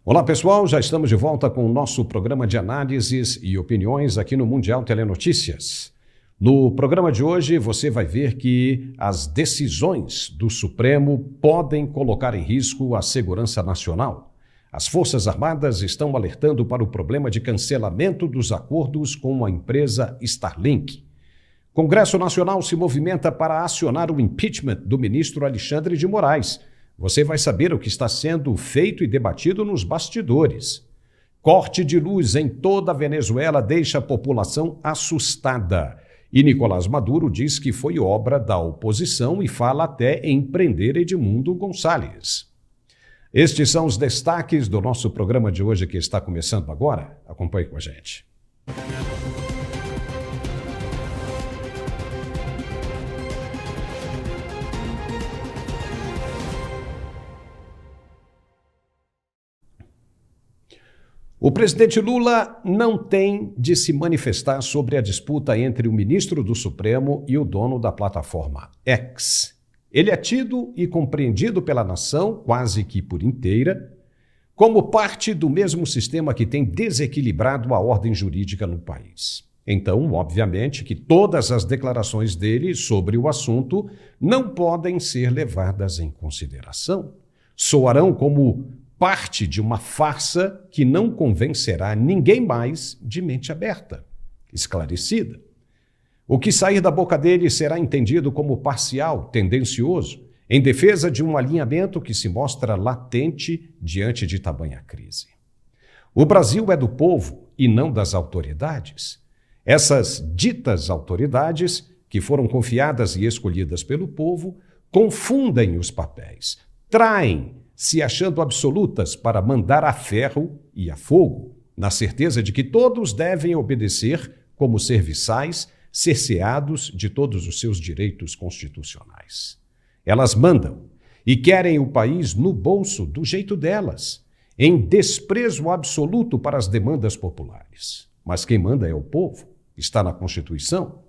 Olá pessoal, já estamos de volta com o nosso programa de análises e opiniões aqui no Mundial Telenotícias. No programa de hoje você vai ver que as decisões do Supremo podem colocar em risco a segurança nacional. As Forças Armadas estão alertando para o problema de cancelamento dos acordos com a empresa Starlink. Congresso Nacional se movimenta para acionar o impeachment do ministro Alexandre de Moraes. Você vai saber o que está sendo feito e debatido nos bastidores. Corte de luz em toda a Venezuela deixa a população assustada. E Nicolás Maduro diz que foi obra da oposição e fala até em prender Edmundo Gonçalves. Estes são os destaques do nosso programa de hoje que está começando agora. Acompanhe com a gente. O presidente Lula não tem de se manifestar sobre a disputa entre o ministro do Supremo e o dono da plataforma X. Ele é tido e compreendido pela nação, quase que por inteira, como parte do mesmo sistema que tem desequilibrado a ordem jurídica no país. Então, obviamente, que todas as declarações dele sobre o assunto não podem ser levadas em consideração. Soarão como parte de uma farsa que não convencerá ninguém mais de mente aberta, esclarecida. O que sair da boca dele será entendido como parcial, tendencioso, em defesa de um alinhamento que se mostra latente diante de tamanha crise. O Brasil é do povo e não das autoridades. Essas ditas autoridades, que foram confiadas e escolhidas pelo povo, confundem os papéis, traem se achando absolutas para mandar a ferro e a fogo, na certeza de que todos devem obedecer como serviçais, cerceados de todos os seus direitos constitucionais. Elas mandam e querem o país no bolso do jeito delas, em desprezo absoluto para as demandas populares. Mas quem manda é o povo, está na Constituição.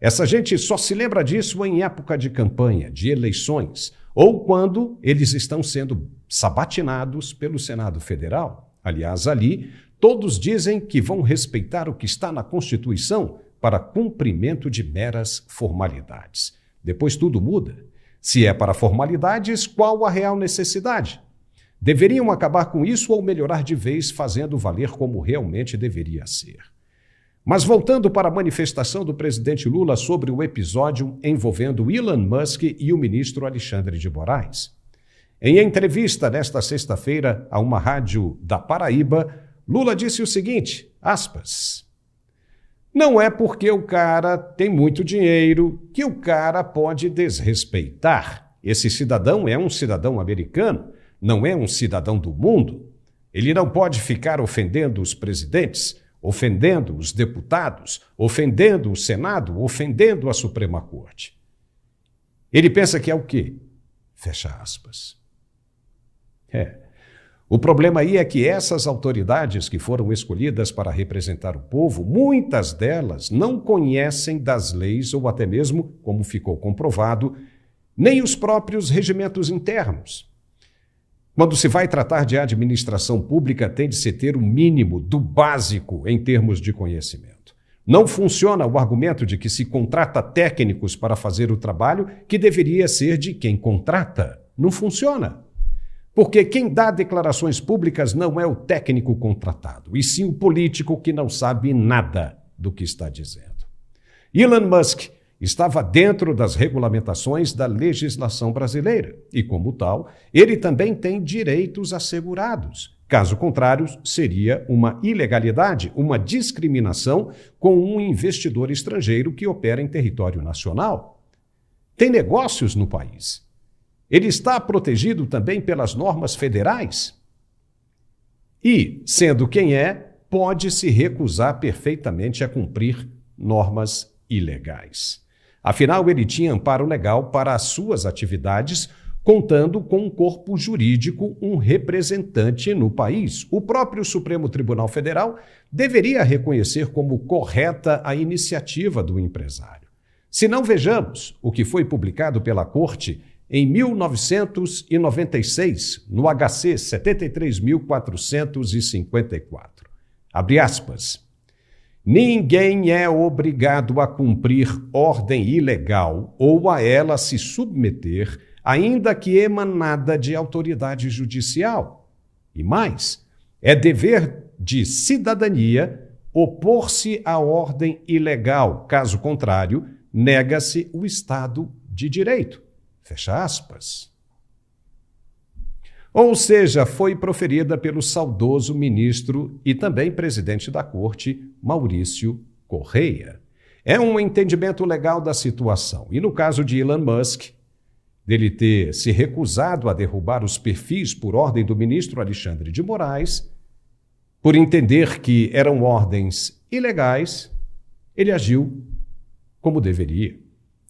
Essa gente só se lembra disso em época de campanha, de eleições, ou quando eles estão sendo sabatinados pelo Senado Federal. Aliás, ali, todos dizem que vão respeitar o que está na Constituição para cumprimento de meras formalidades. Depois tudo muda. Se é para formalidades, qual a real necessidade? Deveriam acabar com isso ou melhorar de vez, fazendo valer como realmente deveria ser. Mas voltando para a manifestação do presidente Lula sobre o episódio envolvendo Elon Musk e o ministro Alexandre de Moraes. Em entrevista nesta sexta-feira a uma rádio da Paraíba, Lula disse o seguinte, aspas, não é porque o cara tem muito dinheiro que o cara pode desrespeitar. Esse cidadão é um cidadão americano, não é um cidadão do mundo. Ele não pode ficar ofendendo os presidentes, ofendendo os deputados, ofendendo o Senado, ofendendo a Suprema Corte. Ele pensa que é o quê? Fecha aspas. O problema aí é que essas autoridades que foram escolhidas para representar o povo, muitas delas não conhecem das leis ou até mesmo, como ficou comprovado, nem os próprios regimentos internos. Quando se vai tratar de administração pública, tem de se ter o mínimo do básico em termos de conhecimento. Não funciona o argumento de que se contrata técnicos para fazer o trabalho que deveria ser de quem contrata. Não funciona. Porque quem dá declarações públicas não é o técnico contratado, e sim o político que não sabe nada do que está dizendo. Elon Musk estava dentro das regulamentações da legislação brasileira e, como tal, ele também tem direitos assegurados. Caso contrário, seria uma ilegalidade, uma discriminação com um investidor estrangeiro que opera em território nacional. Tem negócios no país. Ele está protegido também pelas normas federais. E, sendo quem é, pode se recusar perfeitamente a cumprir normas ilegais. Afinal, ele tinha amparo legal para as suas atividades, contando com um corpo jurídico, um representante no país. O próprio Supremo Tribunal Federal deveria reconhecer como correta a iniciativa do empresário. Se não, vejamos o que foi publicado pela Corte em 1996, no HC 73.454. Abre aspas. Ninguém é obrigado a cumprir ordem ilegal ou a ela se submeter, ainda que emanada de autoridade judicial. E mais, é dever de cidadania opor-se à ordem ilegal. Caso contrário, nega-se o Estado de Direito. Fecha aspas. Ou seja, foi proferida pelo saudoso ministro e também presidente da Corte, Maurício Correia. É um entendimento legal da situação. E no caso de Elon Musk, dele ter se recusado a derrubar os perfis por ordem do ministro Alexandre de Moraes, por entender que eram ordens ilegais, ele agiu como deveria,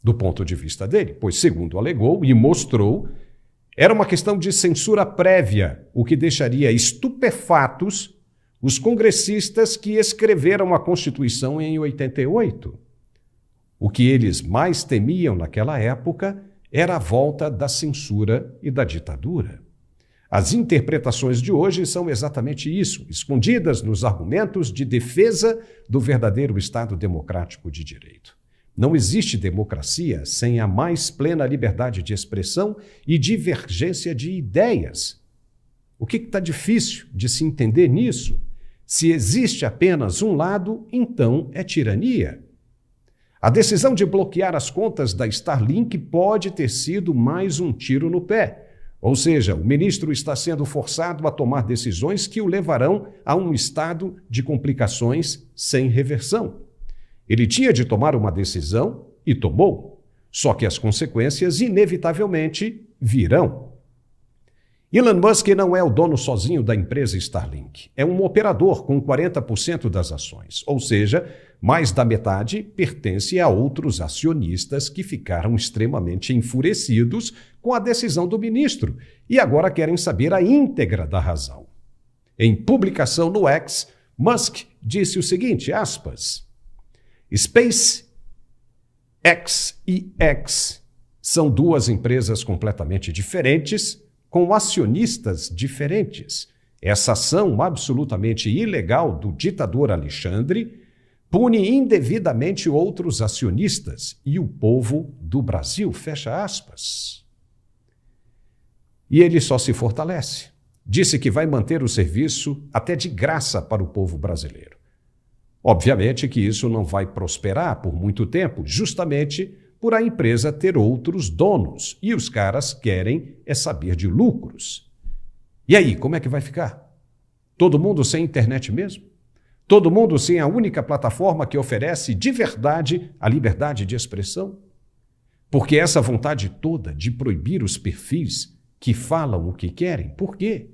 do ponto de vista dele, pois, segundo alegou e mostrou, era uma questão de censura prévia, o que deixaria estupefatos os congressistas que escreveram a Constituição em 88. O que eles mais temiam naquela época era a volta da censura e da ditadura. As interpretações de hoje são exatamente isso, escondidas nos argumentos de defesa do verdadeiro Estado democrático de direito. Não existe democracia sem a mais plena liberdade de expressão e divergência de ideias. O que está difícil de se entender nisso? Se existe apenas um lado, então é tirania. A decisão de bloquear as contas da Starlink pode ter sido mais um tiro no pé. Ou seja, o ministro está sendo forçado a tomar decisões que o levarão a um estado de complicações sem reversão. Ele tinha de tomar uma decisão e tomou, só que as consequências inevitavelmente virão. Elon Musk não é o dono sozinho da empresa Starlink. É um operador com 40% das ações, ou seja, mais da metade pertence a outros acionistas que ficaram extremamente enfurecidos com a decisão do ministro e agora querem saber a íntegra da razão. Em publicação no X, Musk disse o seguinte, aspas, SpaceX e X são duas empresas completamente diferentes, com acionistas diferentes. Essa ação absolutamente ilegal do ditador Alexandre pune indevidamente outros acionistas e o povo do Brasil, fecha aspas. E ele só se fortalece. Disse que vai manter o serviço até de graça para o povo brasileiro. Obviamente que isso não vai prosperar por muito tempo, justamente por a empresa ter outros donos, e os caras querem é saber de lucros. E aí, como é que vai ficar? Todo mundo sem internet mesmo? Todo mundo sem a única plataforma que oferece de verdade a liberdade de expressão? Porque essa vontade toda de proibir os perfis que falam o que querem, por quê?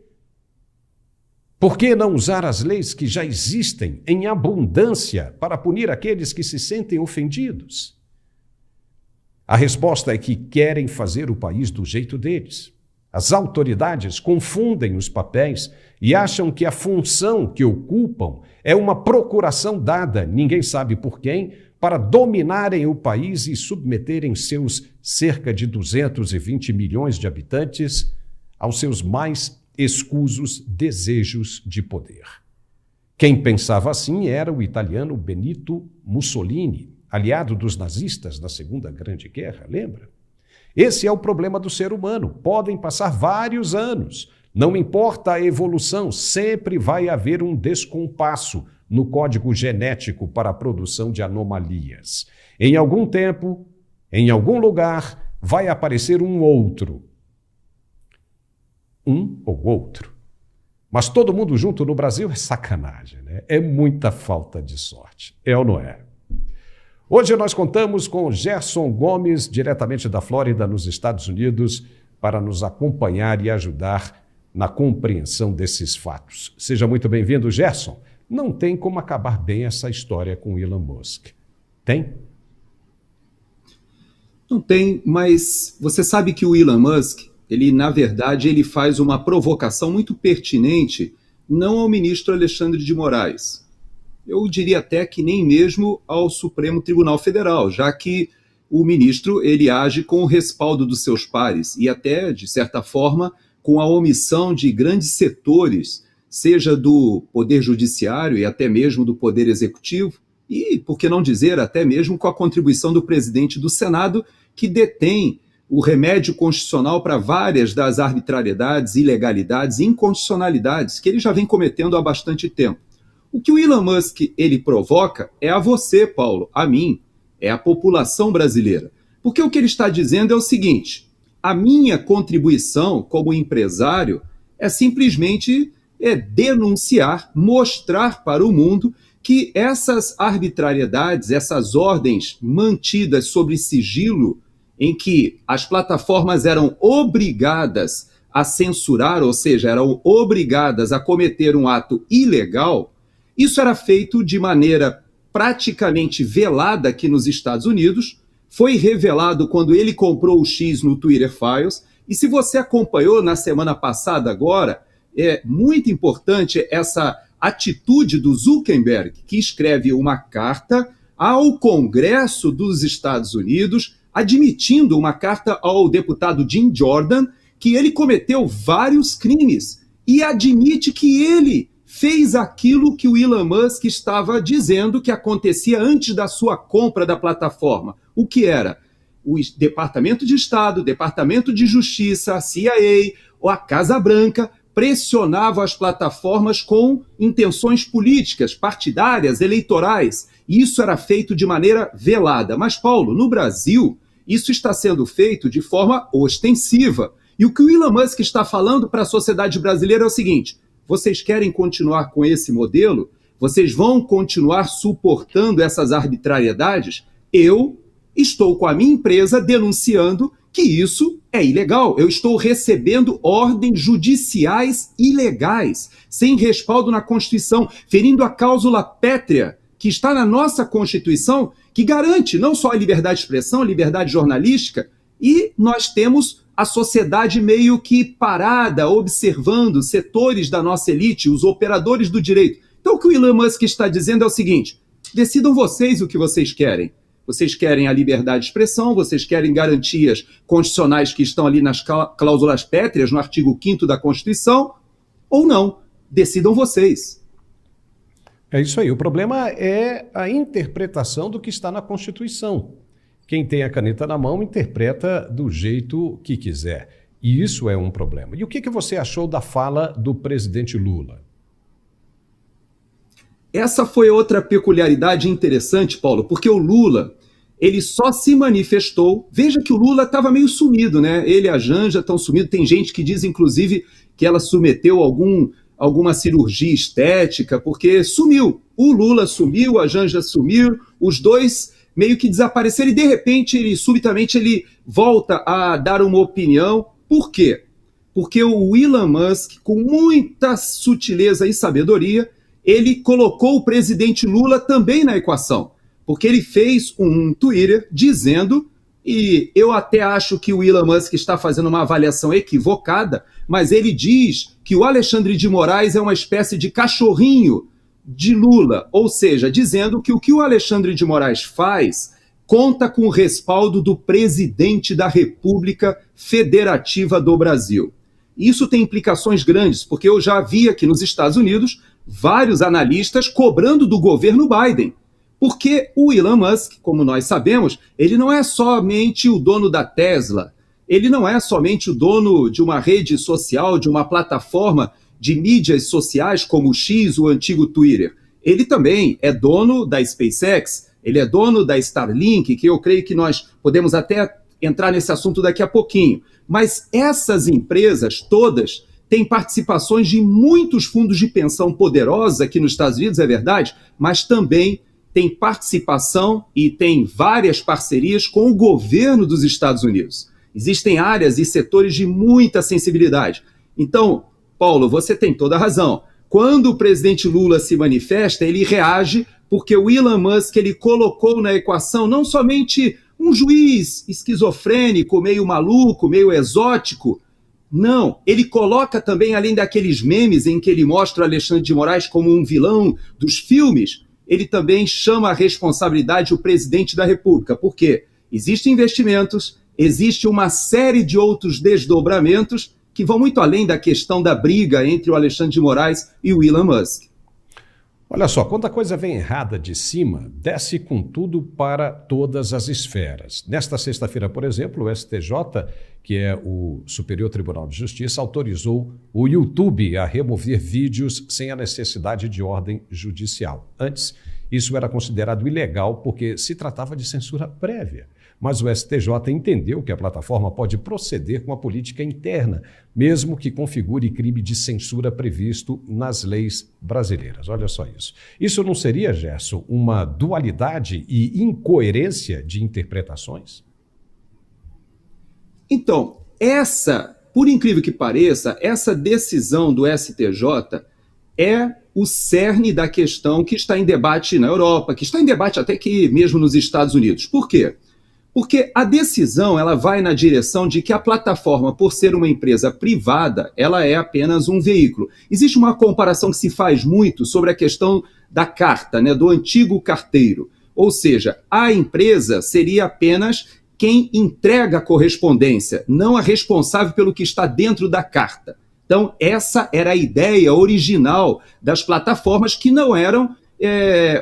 Por que não usar as leis que já existem em abundância para punir aqueles que se sentem ofendidos? A resposta é que querem fazer o país do jeito deles. As autoridades confundem os papéis e acham que a função que ocupam é uma procuração dada, ninguém sabe por quem, para dominarem o país e submeterem seus cerca de 220 milhões de habitantes aos seus mais escusos desejos de poder. Quem pensava assim era o italiano Benito Mussolini, aliado dos nazistas na Segunda Grande Guerra, lembra? Esse é o problema do ser humano. Podem passar vários anos. Não importa a evolução, sempre vai haver um descompasso no código genético para a produção de anomalias. Em algum tempo, em algum lugar, vai aparecer um outro. Um ou outro. Mas todo mundo junto no Brasil é sacanagem, né? É muita falta de sorte. É ou não é? Hoje nós contamos com Gerson Gomes, diretamente da Flórida, nos Estados Unidos, para nos acompanhar e ajudar na compreensão desses fatos. Seja muito bem-vindo, Gerson. Não tem como acabar bem essa história com Elon Musk. Tem? Não tem, mas você sabe que o Elon Musk, na verdade, ele faz uma provocação muito pertinente, não ao ministro Alexandre de Moraes. Eu diria até que nem mesmo ao Supremo Tribunal Federal, já que o ministro ele age com o respaldo dos seus pares e até, de certa forma, com a omissão de grandes setores, seja do Poder Judiciário e até mesmo do Poder Executivo, e, por que não dizer, até mesmo com a contribuição do presidente do Senado, que detém o remédio constitucional para várias das arbitrariedades, ilegalidades e inconstitucionalidades que ele já vem cometendo há bastante tempo. O que o Elon Musk ele provoca é a você, Paulo, a mim, é a população brasileira. Porque o que ele está dizendo é o seguinte: a minha contribuição como empresário é simplesmente denunciar, mostrar para o mundo que essas arbitrariedades, essas ordens mantidas sob sigilo, em que as plataformas eram obrigadas a censurar, ou seja, eram obrigadas a cometer um ato ilegal, isso era feito de maneira praticamente velada aqui nos Estados Unidos, foi revelado quando ele comprou o X no Twitter Files, e se você acompanhou na semana passada agora, é muito importante essa atitude do Zuckerberg, que escreve uma carta ao Congresso dos Estados Unidos, admitindo uma carta ao deputado Jim Jordan, que ele cometeu vários crimes, e admite que ele fez aquilo que o Elon Musk estava dizendo que acontecia antes da sua compra da plataforma. O que era? O Departamento de Estado, Departamento de Justiça, a CIA ou a Casa Branca pressionavam as plataformas com intenções políticas, partidárias, eleitorais. E isso era feito de maneira velada. Mas, Paulo, no Brasil, isso está sendo feito de forma ostensiva. E o que o Elon Musk está falando para a sociedade brasileira é o seguinte: vocês querem continuar com esse modelo? Vocês vão continuar suportando essas arbitrariedades? Eu estou com a minha empresa denunciando que isso é ilegal. Eu estou recebendo ordens judiciais ilegais, sem respaldo na Constituição, ferindo a cláusula pétrea que está na nossa Constituição, que garante não só a liberdade de expressão, a liberdade jornalística, e nós temos a sociedade meio que parada, observando setores da nossa elite, os operadores do direito. Então o que o Elon Musk está dizendo é o seguinte: decidam vocês o que vocês querem. Vocês querem a liberdade de expressão, vocês querem garantias constitucionais que estão ali nas cláusulas pétreas, no artigo 5º da Constituição, ou não. Decidam vocês. É isso aí. O problema é a interpretação do que está na Constituição. Quem tem a caneta na mão interpreta do jeito que quiser. E isso é um problema. E o que você achou da fala do presidente Lula? Essa foi outra peculiaridade interessante, Paulo, porque o Lula, ele só se manifestou. Veja que o Lula estava meio sumido, né? Ele e a Janja estão sumidos. Tem gente que diz, inclusive, que ela submeteu alguma cirurgia estética, porque sumiu. O Lula sumiu, a Janja sumiu, os dois meio que desapareceram e, de repente, subitamente, ele volta a dar uma opinião. Por quê? Porque o Elon Musk, com muita sutileza e sabedoria, ele colocou o presidente Lula também na equação, porque ele fez um Twitter dizendo, e eu até acho que o Elon Musk está fazendo uma avaliação equivocada, mas ele diz que o Alexandre de Moraes é uma espécie de cachorrinho de Lula, ou seja, dizendo que o que o Alexandre de Moraes faz conta com o respaldo do presidente da República Federativa do Brasil. Isso tem implicações grandes, porque eu já vi aqui nos Estados Unidos vários analistas cobrando do governo Biden, porque o Elon Musk, como nós sabemos, ele não é somente o dono da Tesla, ele não é somente o dono de uma rede social, de uma plataforma de mídias sociais como o X, o antigo Twitter. Ele também é dono da SpaceX, ele é dono da Starlink, que eu creio que nós podemos até entrar nesse assunto daqui a pouquinho. Mas essas empresas todas têm participações de muitos fundos de pensão poderosos aqui nos Estados Unidos, é verdade, mas também tem participação e tem várias parcerias com o governo dos Estados Unidos. Existem áreas e setores de muita sensibilidade. Então, Paulo, você tem toda a razão. Quando o presidente Lula se manifesta, ele reage porque o Elon Musk ele colocou na equação não somente um juiz esquizofrênico, meio maluco, meio exótico. Não, ele coloca também, além daqueles memes em que ele mostra o Alexandre de Moraes como um vilão dos filmes, ele também chama a responsabilidade o presidente da República. Por quê? existem investimentos, existe uma série de outros desdobramentos que vão muito além da questão da briga entre o Alexandre de Moraes e o Elon Musk. Olha só, quando a coisa vem errada de cima, desce com tudo para todas as esferas. Nesta sexta-feira, por exemplo, o STJ, que é o Superior Tribunal de Justiça, autorizou o YouTube a remover vídeos sem a necessidade de ordem judicial. Antes, isso era considerado ilegal porque se tratava de censura prévia. Mas o STJ entendeu que a plataforma pode proceder com a política interna, mesmo que configure crime de censura previsto nas leis brasileiras. Olha só isso. Isso não seria, Gerson, uma dualidade e incoerência de interpretações? Então, por incrível que pareça, essa decisão do STJ é o cerne da questão que está em debate na Europa, que está em debate até que mesmo nos Estados Unidos. Por quê? Porque a decisão ela vai na direção de que a plataforma, por ser uma empresa privada, ela é apenas um veículo. Existe uma comparação que se faz muito sobre a questão da carta, né, do antigo carteiro. Ou seja, a empresa seria apenas quem entrega a correspondência, não a responsável pelo que está dentro da carta. Então, essa era a ideia original das plataformas que não eram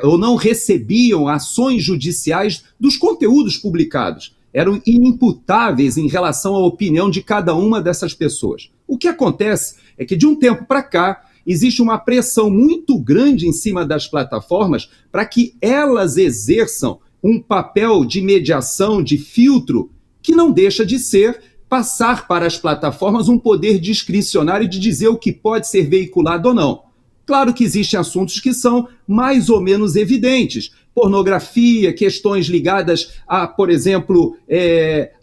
ou não recebiam ações judiciais dos conteúdos publicados. Eram inimputáveis em relação à opinião de cada uma dessas pessoas. O que acontece é que, de um tempo para cá, existe uma pressão muito grande em cima das plataformas para que elas exerçam um papel de mediação, de filtro, que não deixa de ser passar para as plataformas um poder discricionário de dizer o que pode ser veiculado ou não. Claro que existem assuntos que são mais ou menos evidentes. Pornografia, questões ligadas a, por exemplo,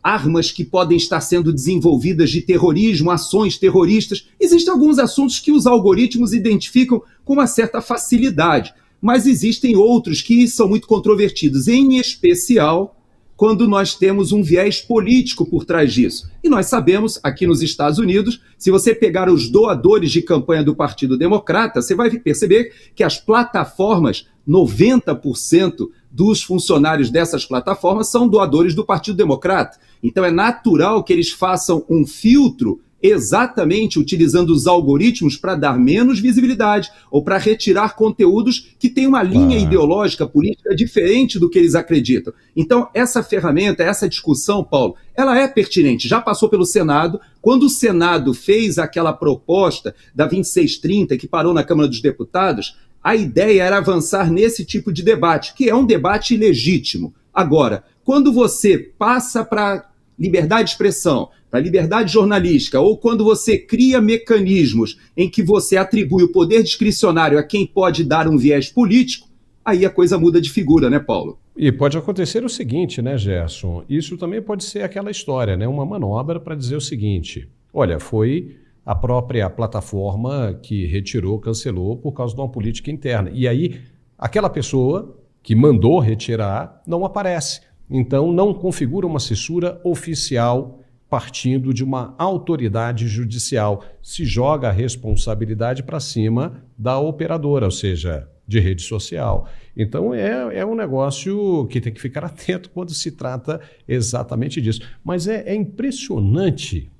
armas que podem estar sendo desenvolvidas de terrorismo, ações terroristas. Existem alguns assuntos que os algoritmos identificam com uma certa facilidade, mas existem outros que são muito controvertidos, em especial quando nós temos um viés político por trás disso. E nós sabemos, aqui nos Estados Unidos, se você pegar os doadores de campanha do Partido Democrata, você vai perceber que as plataformas, 90% dos funcionários dessas plataformas são doadores do Partido Democrata. Então é natural que eles façam um filtro exatamente utilizando os algoritmos para dar menos visibilidade ou para retirar conteúdos que têm uma linha ideológica, política diferente do que eles acreditam. Então, essa ferramenta, essa discussão, Paulo, ela é pertinente. Já passou pelo Senado. Quando o Senado fez aquela proposta da 2630, que parou na Câmara dos Deputados, a ideia era avançar nesse tipo de debate, que é um debate legítimo. Agora, quando você passa para liberdade de expressão, para liberdade jornalística, ou quando você cria mecanismos em que você atribui o poder discricionário a quem pode dar um viés político, aí a coisa muda de figura, né, Paulo? E pode acontecer o seguinte, né, Gerson? Isso também pode ser aquela história, né? Uma manobra para dizer o seguinte: olha, foi a própria plataforma que retirou, cancelou por causa de uma política interna. E aí, aquela pessoa que mandou retirar não aparece. Então, não configura uma censura oficial partindo de uma autoridade judicial. Se joga a responsabilidade para cima da operadora, ou seja, de rede social. Então, é um negócio que tem que ficar atento quando se trata exatamente disso. Mas é impressionante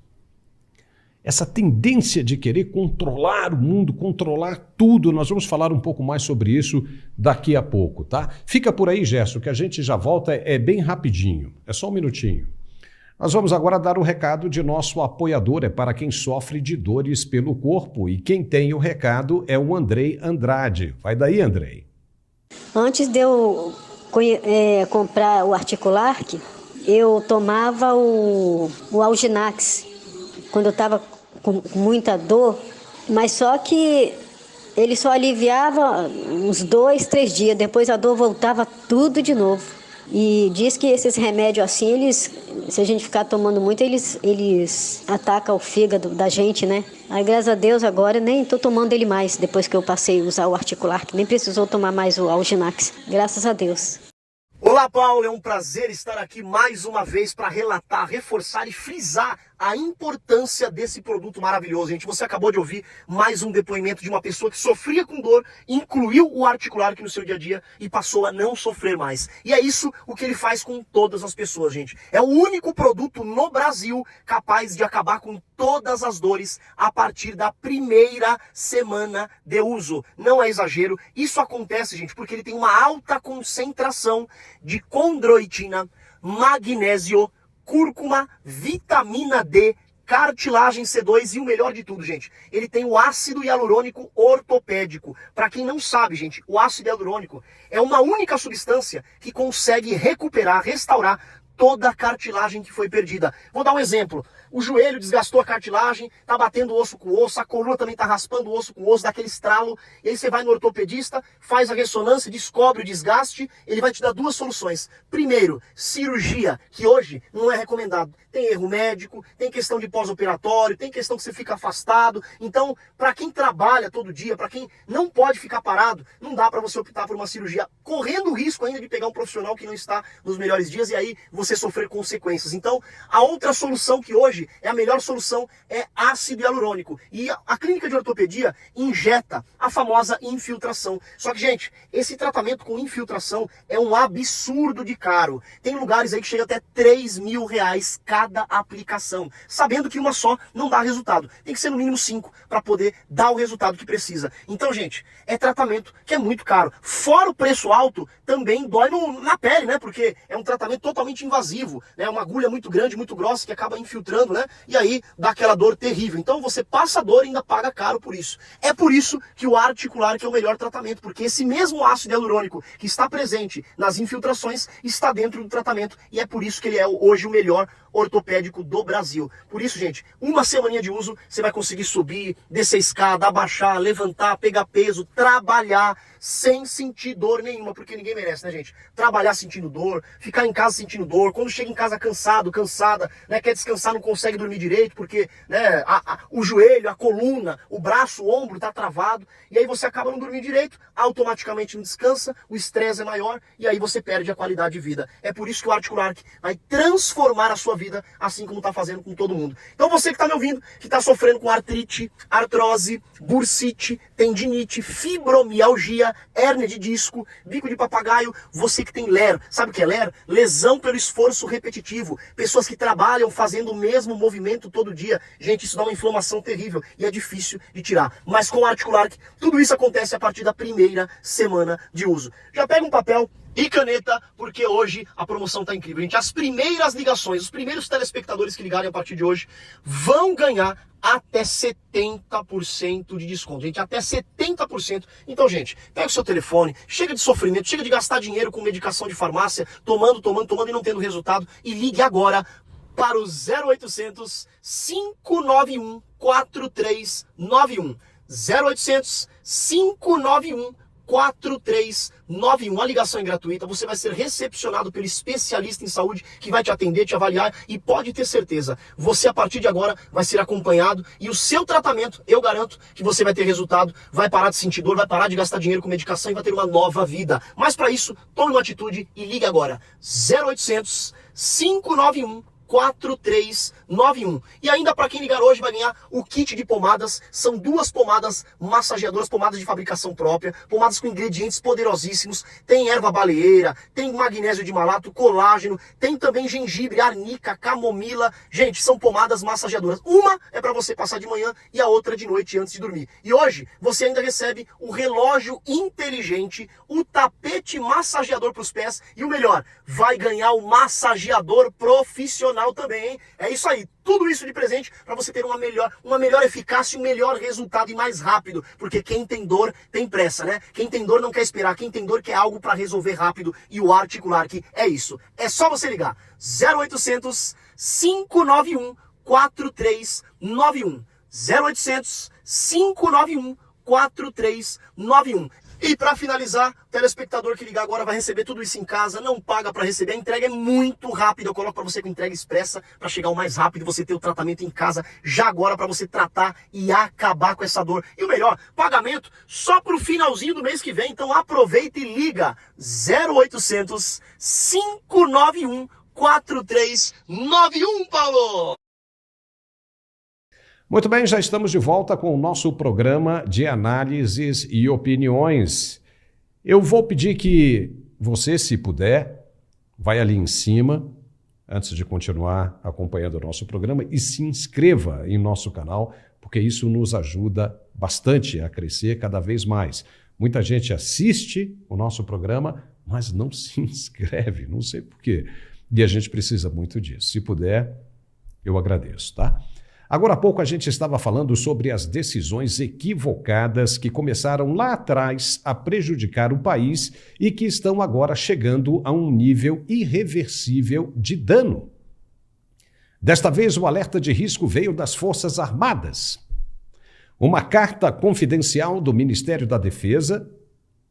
essa tendência de querer controlar o mundo, controlar tudo. Nós vamos falar um pouco mais sobre isso daqui a pouco, tá? Fica por aí, Gerson, que a gente já volta, é bem rapidinho, é só um minutinho. Nós vamos agora dar o recado de nosso apoiador, é para quem sofre de dores pelo corpo, e quem tem o recado é o Andrei Andrade. Vai daí, Andrei. Antes de eu comprar o Articulark, eu tomava o Alginax, quando eu estava com muita dor, mas só que ele só aliviava uns 2, 3 dias, depois a dor voltava tudo de novo. E diz que esses remédios assim, se a gente ficar tomando muito, eles atacam o fígado da gente, né? Aí, graças a Deus, agora nem estou tomando ele mais, depois que eu passei a usar o Articulark, nem precisou tomar mais o Alginax, graças a Deus. Olá, Paulo, é um prazer estar aqui mais uma vez para relatar, reforçar e frisar a importância desse produto maravilhoso, gente. Você acabou de ouvir mais um depoimento de uma pessoa que sofria com dor, incluiu o Articulark no seu dia a dia e passou a não sofrer mais. E é isso o que ele faz com todas as pessoas, gente. É o único produto no Brasil capaz de acabar com todas as dores a partir da primeira semana de uso. Não é exagero, isso acontece, gente, porque ele tem uma alta concentração de condroitina, magnésio, cúrcuma, vitamina D, cartilagem C2 e o melhor de tudo, gente, ele tem o ácido hialurônico ortopédico. Para quem não sabe, gente, o ácido hialurônico é uma única substância que consegue recuperar, restaurar toda a cartilagem que foi perdida. Vou dar um exemplo. O joelho desgastou a cartilagem, tá batendo osso com osso, a coluna também tá raspando osso com osso, dá aquele estralo, e aí você vai no ortopedista, faz a ressonância, descobre o desgaste, ele vai te dar duas soluções. Primeiro, cirurgia, que hoje não é recomendado. Tem erro médico, tem questão de pós-operatório, tem questão que você fica afastado. Então, para quem trabalha todo dia, para quem não pode ficar parado, não dá para você optar por uma cirurgia, correndo o risco ainda de pegar um profissional que não está nos melhores dias e aí você sofrer consequências. Então, a outra solução que hoje é a melhor solução é ácido hialurônico. E a clínica de ortopedia injeta a famosa infiltração. Só que, gente, esse tratamento com infiltração é um absurdo de caro. Tem lugares aí que chega até R$3.000 cada aplicação, sabendo que uma só não dá resultado. Tem que ser no mínimo 5 para poder dar o resultado que precisa. Então, gente, é tratamento que é muito caro. Fora o preço alto, também dói na pele, né? Porque é um tratamento totalmente invasivo, né? Uma agulha muito grande, muito grossa, que acaba infiltrando, né? E aí dá aquela dor terrível. Então você passa a dor e ainda paga caro por isso. É por isso que o Articulark é o melhor tratamento, porque esse mesmo ácido hialurônico que está presente nas infiltrações está dentro do tratamento e é por isso que ele é hoje o melhor ortopédico do Brasil. Por isso, gente, uma semaninha de uso, você vai conseguir subir, descer escada, abaixar, levantar, pegar peso, trabalhar sem sentir dor nenhuma, porque ninguém merece, né, gente? Trabalhar sentindo dor, ficar em casa sentindo dor, quando chega em casa cansado, cansada, né, quer descansar, não consegue dormir direito, porque, né, o joelho, a coluna, o braço, o ombro tá travado, e aí você acaba não dormindo direito, automaticamente não descansa, o estresse é maior, e aí você perde a qualidade de vida. É por isso que o Articulark vai transformar a sua vida, assim como tá fazendo com todo mundo. Então você que tá me ouvindo, que tá sofrendo com artrite, artrose, bursite, tendinite, fibromialgia, hérnia de disco, bico de papagaio, você que tem LER, sabe o que é LER? Lesão pelo esforço repetitivo, pessoas que trabalham fazendo o mesmo movimento todo dia, gente, isso dá uma inflamação terrível e é difícil de tirar, mas com o Articulark, tudo isso acontece a partir da primeira semana de uso. Já pega um papel e caneta, porque hoje a promoção tá incrível, gente. As primeiras ligações, os primeiros telespectadores que ligarem a partir de hoje vão ganhar até 70% de desconto, gente, até 70%. Então, gente, pega o seu telefone, chega de sofrimento, chega de gastar dinheiro com medicação de farmácia, tomando e não tendo resultado, e ligue agora para o 0800 591 4391. 0800 591 4391. A ligação é gratuita, você vai ser recepcionado pelo especialista em saúde que vai te atender, te avaliar e pode ter certeza, você a partir de agora vai ser acompanhado e o seu tratamento, eu garanto que você vai ter resultado, vai parar de sentir dor, vai parar de gastar dinheiro com medicação e vai ter uma nova vida. Mas para isso, tome uma atitude e ligue agora. 0800 591 4391. E ainda para quem ligar hoje vai ganhar o kit de pomadas. São 2 pomadas massageadoras, pomadas de fabricação própria, pomadas com ingredientes poderosíssimos. Tem erva baleeira, tem magnésio de malato, colágeno, tem também gengibre, arnica, camomila. Gente, são pomadas massageadoras. Uma é para você passar de manhã e a outra de noite antes de dormir. E hoje você ainda recebe o relógio inteligente, o tapete massageador para os pés e o melhor, vai ganhar o massageador profissional também, hein? É isso aí, tudo isso de presente para você ter uma melhor eficácia, um melhor resultado e mais rápido, porque quem tem dor tem pressa, né? Quem tem dor não quer esperar, quem tem dor quer algo para resolver rápido e o Articulark é isso. É só você ligar 0800 591 4391. 0800 591 4391. E para finalizar, o telespectador que ligar agora vai receber tudo isso em casa, não paga para receber, a entrega é muito rápida, eu coloco para você com entrega expressa para chegar o mais rápido, você ter o tratamento em casa já agora para você tratar e acabar com essa dor. E o melhor, pagamento só pro finalzinho do mês que vem, então aproveita e liga 0800 591 4391, Paulo! Muito bem, já estamos de volta com o nosso programa de análises e opiniões. Eu vou pedir que você, se puder, vai ali em cima, antes de continuar acompanhando o nosso programa, e se inscreva em nosso canal, porque isso nos ajuda bastante a crescer cada vez mais. Muita gente assiste o nosso programa, mas não se inscreve, não sei por quê. E a gente precisa muito disso. Se puder, eu agradeço, tá? Agora há pouco a gente estava falando sobre as decisões equivocadas que começaram lá atrás a prejudicar o país e que estão agora chegando a um nível irreversível de dano. Desta vez, o alerta de risco veio das Forças Armadas. Uma carta confidencial do Ministério da Defesa,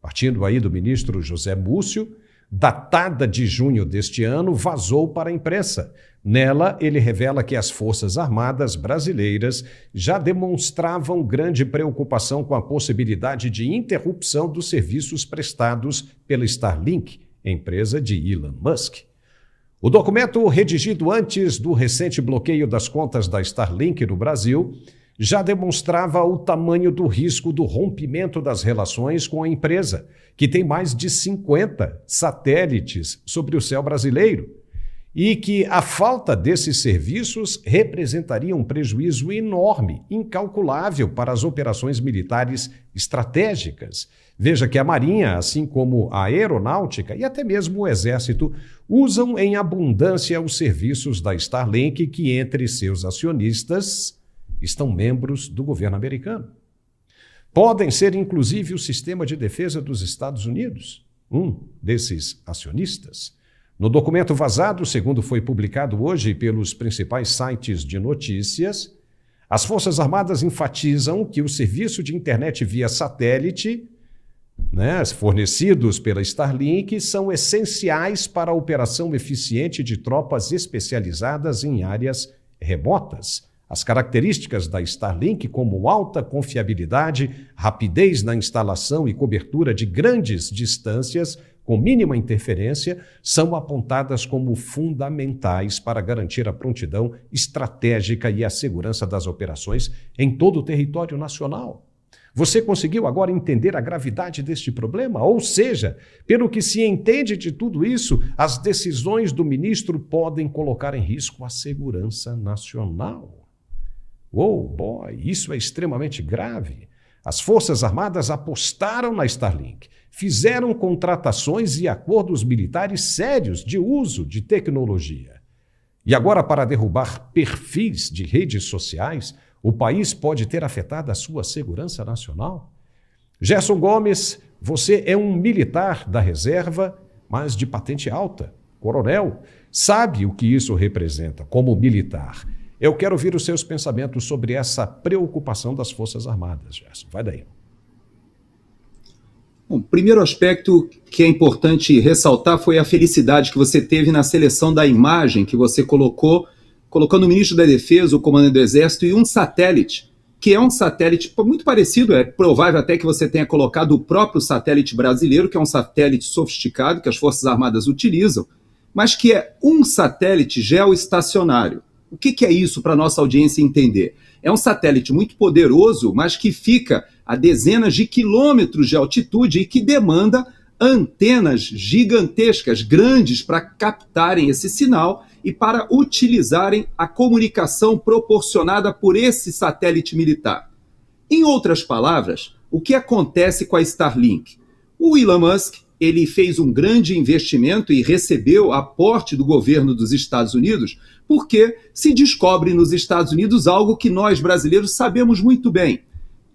partindo aí do ministro José Múcio, datada de junho deste ano, vazou para a imprensa. Nela, ele revela que as Forças Armadas brasileiras já demonstravam grande preocupação com a possibilidade de interrupção dos serviços prestados pela Starlink, empresa de Elon Musk. O documento, redigido antes do recente bloqueio das contas da Starlink no Brasil, já demonstrava o tamanho do risco do rompimento das relações com a empresa, que tem mais de 50 satélites sobre o céu brasileiro, e que a falta desses serviços representaria um prejuízo enorme, incalculável para as operações militares estratégicas. Veja que a Marinha, assim como a Aeronáutica e até mesmo o Exército, usam em abundância os serviços da Starlink, que entre seus acionistas estão membros do governo americano. Podem ser, inclusive, o Sistema de Defesa dos Estados Unidos, um desses acionistas. No documento vazado, segundo foi publicado hoje pelos principais sites de notícias, as Forças Armadas enfatizam que o serviço de internet via satélite, fornecidos pela Starlink, são essenciais para a operação eficiente de tropas especializadas em áreas remotas. As características da Starlink, como alta confiabilidade, rapidez na instalação e cobertura de grandes distâncias, com mínima interferência, são apontadas como fundamentais para garantir a prontidão estratégica e a segurança das operações em todo o território nacional. Você conseguiu agora entender a gravidade deste problema? Ou seja, pelo que se entende de tudo isso, as decisões do ministro podem colocar em risco a segurança nacional. Oh, boy, isso é extremamente grave. As Forças Armadas apostaram na Starlink, fizeram contratações e acordos militares sérios de uso de tecnologia. E agora, para derrubar perfis de redes sociais, o país pode ter afetado a sua segurança nacional? Gerson Gomes, você é um militar da reserva, mas de patente alta, coronel. Sabe o que isso representa como militar? Eu quero ouvir os seus pensamentos sobre essa preocupação das Forças Armadas, Gerson. Vai daí. Bom, o primeiro aspecto que é importante ressaltar foi a felicidade que você teve na seleção da imagem que você colocando o ministro da Defesa, o comandante do Exército e um satélite, que é um satélite muito parecido, é provável até que você tenha colocado o próprio satélite brasileiro, que é um satélite sofisticado que as Forças Armadas utilizam, mas que é um satélite geoestacionário. O que é isso para a nossa audiência entender? É um satélite muito poderoso, mas que fica a dezenas de quilômetros de altitude e que demanda antenas gigantescas, grandes, para captarem esse sinal e para utilizarem a comunicação proporcionada por esse satélite militar. Em outras palavras, o que acontece com a Starlink? O Elon Musk, ele fez um grande investimento e recebeu aporte do governo dos Estados Unidos, porque se descobre nos Estados Unidos algo que nós brasileiros sabemos muito bem.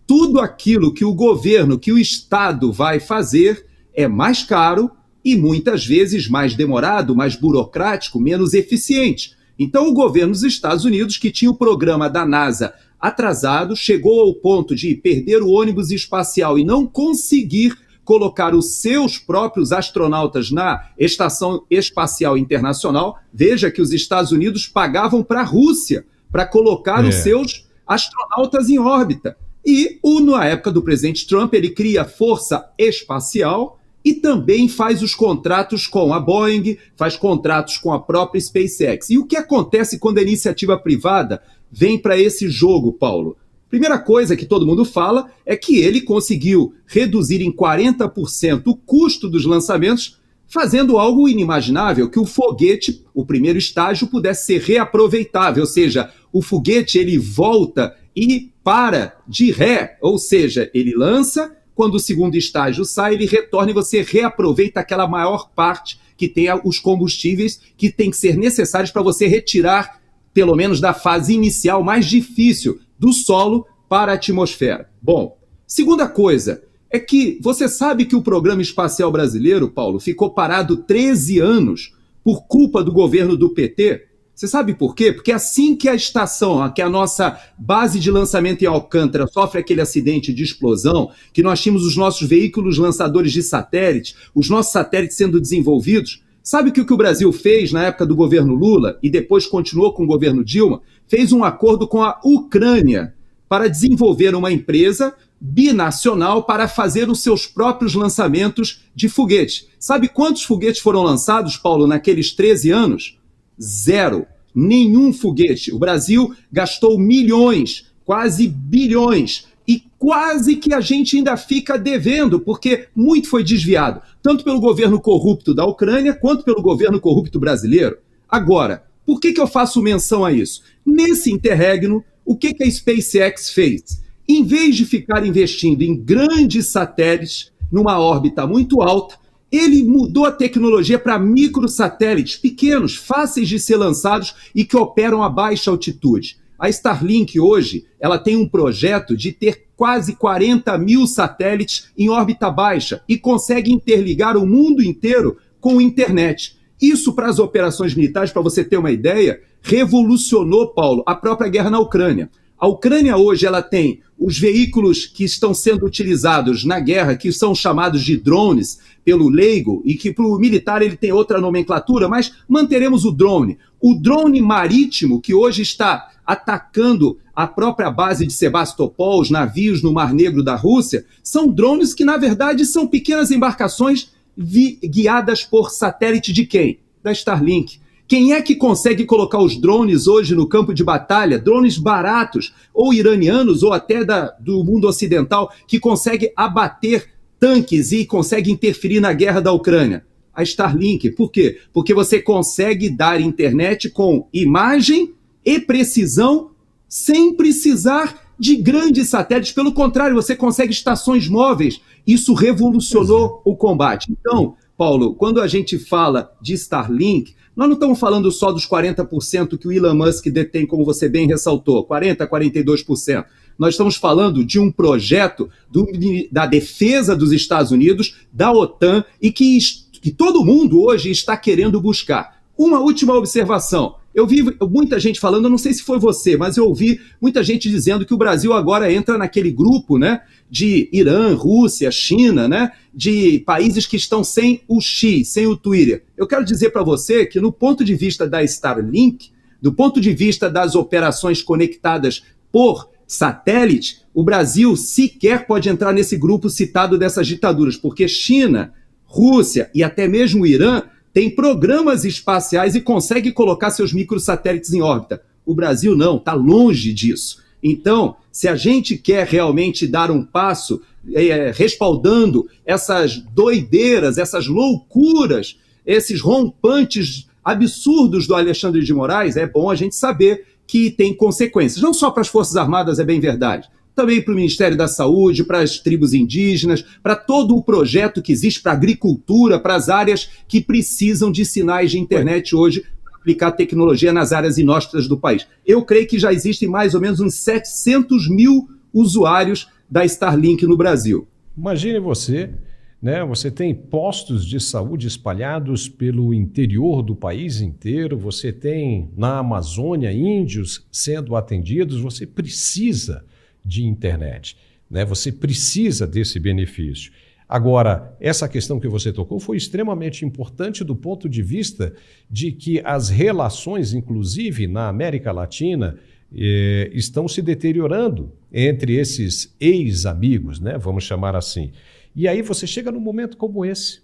Tudo aquilo que o governo, que o Estado vai fazer é mais caro e muitas vezes mais demorado, mais burocrático, menos eficiente. Então o governo dos Estados Unidos, que tinha o programa da NASA atrasado, chegou ao ponto de perder o ônibus espacial e não conseguir colocar os seus próprios astronautas na Estação Espacial Internacional. Veja que os Estados Unidos pagavam para a Rússia para colocar os seus astronautas em órbita. E na época do presidente Trump, ele cria a Força Espacial e também faz os contratos com a Boeing, faz contratos com a própria SpaceX. E o que acontece quando a iniciativa privada vem para esse jogo, Paulo? Primeira coisa que todo mundo fala é que ele conseguiu reduzir em 40% o custo dos lançamentos, fazendo algo inimaginável, que o foguete, o primeiro estágio, pudesse ser reaproveitável, ou seja, o foguete ele volta e para de ré, ou seja, ele lança, quando o segundo estágio sai, ele retorna e você reaproveita aquela maior parte que tem os combustíveis que tem que ser necessários para você retirar, pelo menos da fase inicial mais difícil, do solo para a atmosfera. Bom, segunda coisa é que você sabe que o Programa Espacial Brasileiro, Paulo, ficou parado 13 anos por culpa do governo do PT. Você sabe por quê? Porque assim que a estação, que é a nossa base de lançamento em Alcântara, sofre aquele acidente de explosão, que nós tínhamos os nossos veículos lançadores de satélites, os nossos satélites sendo desenvolvidos, sabe que o Brasil fez na época do governo Lula e depois continuou com o governo Dilma? Fez um acordo com a Ucrânia para desenvolver uma empresa binacional para fazer os seus próprios lançamentos de foguetes. Sabe quantos foguetes foram lançados, Paulo, naqueles 13 anos? 0. Nenhum foguete. O Brasil gastou milhões, quase bilhões, e quase que a gente ainda fica devendo, porque muito foi desviado, tanto pelo governo corrupto da Ucrânia, quanto pelo governo corrupto brasileiro. Agora, por que eu faço menção a isso? Nesse interregno, o que a SpaceX fez? Em vez de ficar investindo em grandes satélites, numa órbita muito alta, ele mudou a tecnologia para microsatélites pequenos, fáceis de ser lançados e que operam a baixa altitude. A Starlink hoje, ela tem um projeto de ter quase 40 mil satélites em órbita baixa e consegue interligar o mundo inteiro com a internet. Isso para as operações militares, para você ter uma ideia, revolucionou, Paulo, a própria guerra na Ucrânia. A Ucrânia hoje ela tem os veículos que estão sendo utilizados na guerra, que são chamados de drones pelo leigo, e que para o militar ele tem outra nomenclatura, mas manteremos o drone. O drone marítimo, que hoje está atacando a própria base de Sebastopol, os navios no Mar Negro da Rússia, são drones que, na verdade, são pequenas embarcações guiadas por satélite de quem? Da Starlink. Quem é que consegue colocar os drones hoje no campo de batalha? Drones baratos, ou iranianos, ou até do mundo ocidental, que consegue abater tanques e consegue interferir na guerra da Ucrânia? A Starlink. Por quê? Porque você consegue dar internet com imagem e precisão sem precisar de grandes satélites. Pelo contrário, você consegue estações móveis. Isso revolucionou o combate. Então, Paulo, quando a gente fala de Starlink, nós não estamos falando só dos 40% que o Elon Musk detém, como você bem ressaltou, 40%, 42%. Nós estamos falando de um projeto da defesa dos Estados Unidos, da OTAN, e que todo mundo hoje está querendo buscar. Uma última observação. Eu vi muita gente falando, eu não sei se foi você, mas eu ouvi muita gente dizendo que o Brasil agora entra naquele grupo, né, de Irã, Rússia, China, né, de países que estão sem o X, sem o Twitter. Eu quero dizer para você que, no ponto de vista da Starlink, do ponto de vista das operações conectadas por satélite, o Brasil sequer pode entrar nesse grupo citado dessas ditaduras, porque China, Rússia e até mesmo o Irã tem programas espaciais e consegue colocar seus microsatélites em órbita. O Brasil não, está longe disso. Então, se a gente quer realmente dar um passo respaldando essas doideiras, essas loucuras, esses rompantes absurdos do Alexandre de Moraes, é bom a gente saber que tem consequências. Não só para as Forças Armadas, é bem verdade. Também para o Ministério da Saúde, para as tribos indígenas, para todo o projeto que existe para a agricultura, para as áreas que precisam de sinais de internet hoje para aplicar tecnologia nas áreas inóspitas do país. Eu creio que já existem mais ou menos uns 700 mil usuários da Starlink no Brasil. Imagine você, né? Você tem postos de saúde espalhados pelo interior do país inteiro, você tem na Amazônia índios sendo atendidos, você precisa de internet, né? Você precisa desse benefício. Agora, essa questão que você tocou foi extremamente importante do ponto de vista de que as relações, inclusive na América Latina, estão se deteriorando entre esses ex-amigos, né? Vamos chamar assim. E aí você chega num momento como esse,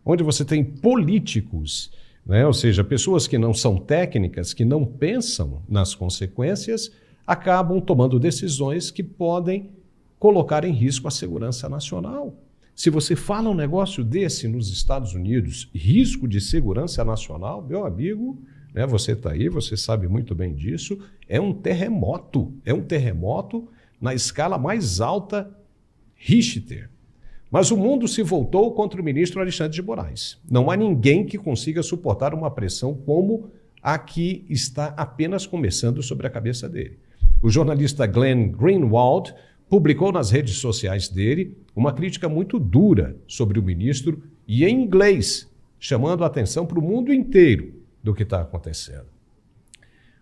onde você tem políticos, né? Ou seja, pessoas que não são técnicas, que não pensam nas consequências, acabam tomando decisões que podem colocar em risco a segurança nacional. Se você fala um negócio desse nos Estados Unidos, risco de segurança nacional, meu amigo, né, você está aí, você sabe muito bem disso, é um terremoto na escala mais alta Richter. Mas o mundo se voltou contra o ministro Alexandre de Moraes. Não há ninguém que consiga suportar uma pressão como a que está apenas começando sobre a cabeça dele. O jornalista Glenn Greenwald publicou nas redes sociais dele uma crítica muito dura sobre o ministro e em inglês, chamando a atenção para o mundo inteiro do que está acontecendo.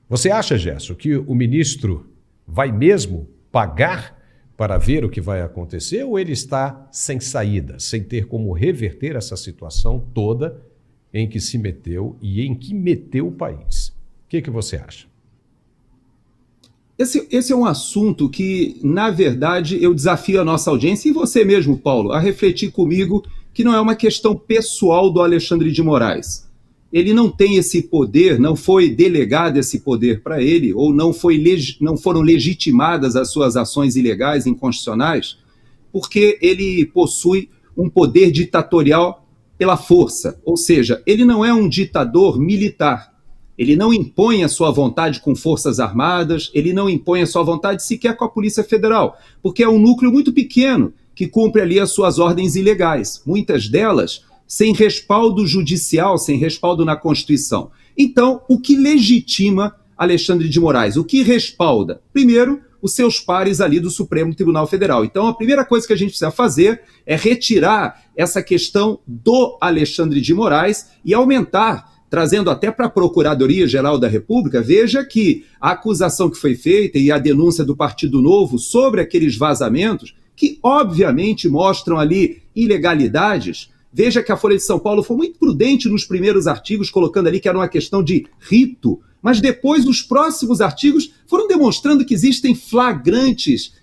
Você acha, Gerson, que o ministro vai mesmo pagar para ver o que vai acontecer ou ele está sem saída, sem ter como reverter essa situação toda em que se meteu e em que meteu o país? O que você acha? Esse é um assunto que, na verdade, eu desafio a nossa audiência e você mesmo, Paulo, a refletir comigo que não é uma questão pessoal do Alexandre de Moraes. Ele não tem esse poder, não foi delegado esse poder para ele, ou não foram legitimadas as suas ações ilegais, inconstitucionais, porque ele possui um poder ditatorial pela força. Ou seja, ele não é um ditador militar. Ele não impõe a sua vontade com forças armadas, ele não impõe a sua vontade sequer com a Polícia Federal, porque é um núcleo muito pequeno que cumpre ali as suas ordens ilegais, muitas delas sem respaldo judicial, sem respaldo na Constituição. Então, o que legitima Alexandre de Moraes? O que respalda? Primeiro, os seus pares ali do Supremo Tribunal Federal. Então, a primeira coisa que a gente precisa fazer é retirar essa questão do Alexandre de Moraes e aumentar, trazendo até para a Procuradoria-Geral da República, veja que a acusação que foi feita e a denúncia do Partido Novo sobre aqueles vazamentos, que obviamente mostram ali ilegalidades, veja que a Folha de São Paulo foi muito prudente nos primeiros artigos, colocando ali que era uma questão de rito, mas depois os próximos artigos foram demonstrando que existem flagrantes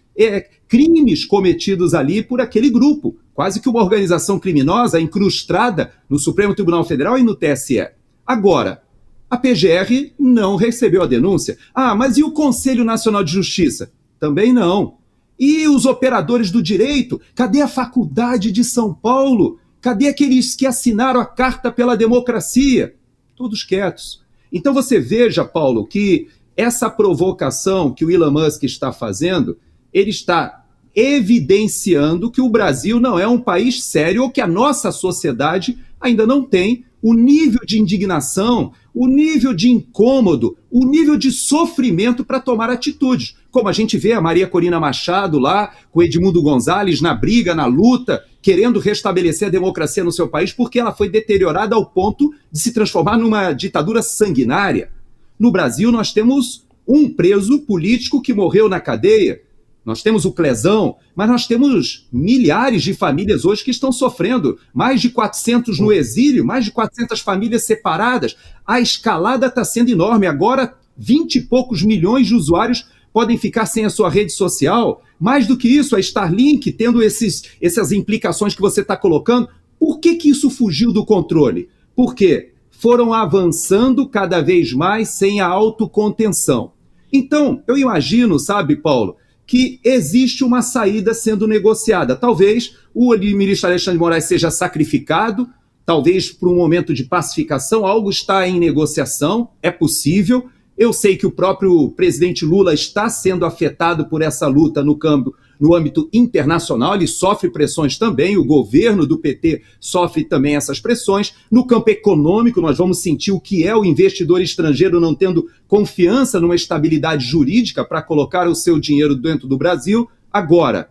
crimes cometidos ali por aquele grupo, quase que uma organização criminosa incrustada no Supremo Tribunal Federal e no TSE. Agora, a PGR não recebeu a denúncia. Ah, mas e o Conselho Nacional de Justiça? Também não. E os operadores do direito? Cadê a Faculdade de São Paulo? Cadê aqueles que assinaram a Carta pela Democracia? Todos quietos. Então você veja, Paulo, que essa provocação que o Elon Musk está fazendo, ele está evidenciando que o Brasil não é um país sério ou que a nossa sociedade ainda não tem o nível de indignação, o nível de incômodo, o nível de sofrimento para tomar atitudes. Como a gente vê a Maria Corina Machado lá, com Edmundo Gonzalez na briga, na luta, querendo restabelecer a democracia no seu país, porque ela foi deteriorada ao ponto de se transformar numa ditadura sanguinária. No Brasil, nós temos um preso político que morreu na cadeia, nós temos o Clezão, mas nós temos milhares de famílias hoje que estão sofrendo, mais de 400 no exílio, mais de 400 famílias separadas. A escalada está sendo enorme. Agora, 20 e poucos milhões de usuários podem ficar sem a sua rede social. Mais do que isso, a Starlink, tendo essas implicações que você está colocando. Por que isso fugiu do controle? Porque foram avançando cada vez mais sem a autocontenção. Então, eu imagino, sabe, Paulo, que existe uma saída sendo negociada. Talvez o ministro Alexandre de Moraes seja sacrificado, talvez por um momento de pacificação, algo está em negociação, é possível. Eu sei que o próprio presidente Lula está sendo afetado por essa luta no âmbito internacional, ele sofre pressões também, o governo do PT sofre também essas pressões. No campo econômico, nós vamos sentir o que é o investidor estrangeiro não tendo confiança numa estabilidade jurídica para colocar o seu dinheiro dentro do Brasil. Agora,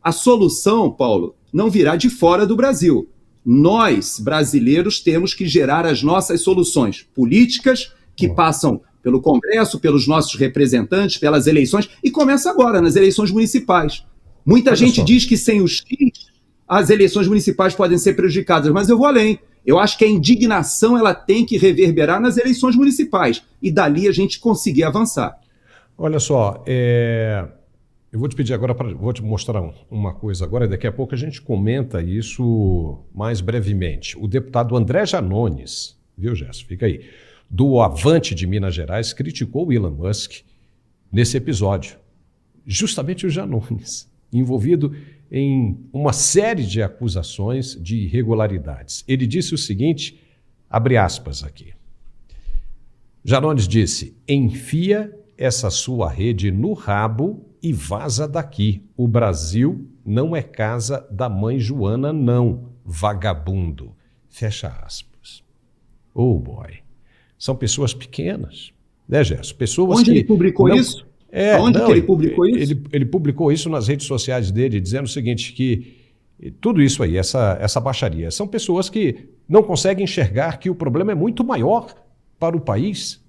a solução, Paulo, não virá de fora do Brasil. Nós, brasileiros, temos que gerar as nossas soluções políticas que passam pelo Congresso, pelos nossos representantes, pelas eleições, e começa agora, nas eleições municipais. Muita gente diz que sem os X, as eleições municipais podem ser prejudicadas, mas eu vou além. Eu acho que a indignação ela tem que reverberar nas eleições municipais, e dali a gente conseguir avançar. Olha só, Eu vou te pedir agora, vou te mostrar uma coisa agora, e daqui a pouco a gente comenta isso mais brevemente. O deputado André Janones, viu, Gerson? Fica aí, do Avante de Minas Gerais, criticou o Elon Musk nesse episódio. Justamente o Janones, envolvido em uma série de acusações de irregularidades. Ele disse o seguinte, abre aspas aqui. Janones disse, enfia essa sua rede no rabo e vaza daqui. O Brasil não é casa da mãe Joana, não, vagabundo. Fecha aspas. Oh, boy. São pessoas pequenas, né, Gerson? Pessoas Onde que ele publicou isso? Onde que ele publicou isso? Ele publicou isso nas redes sociais dele, dizendo o seguinte, que tudo isso aí, essa baixaria, são pessoas que não conseguem enxergar que o problema é muito maior para o país.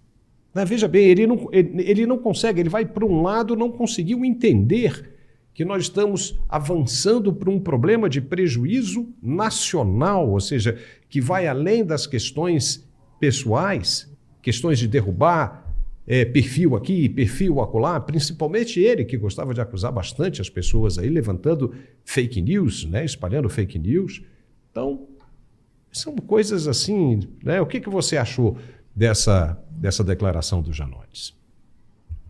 Veja bem, ele não consegue, ele vai para um lado, não conseguiu entender que nós estamos avançando para um problema de prejuízo nacional, ou seja, que vai além das questões pessoais, questões de derrubar perfil aqui, perfil acolá, principalmente ele, que gostava de acusar bastante as pessoas aí, levantando fake news, né, espalhando fake news. Então, são coisas assim, né? O que você achou dessa declaração do Janones?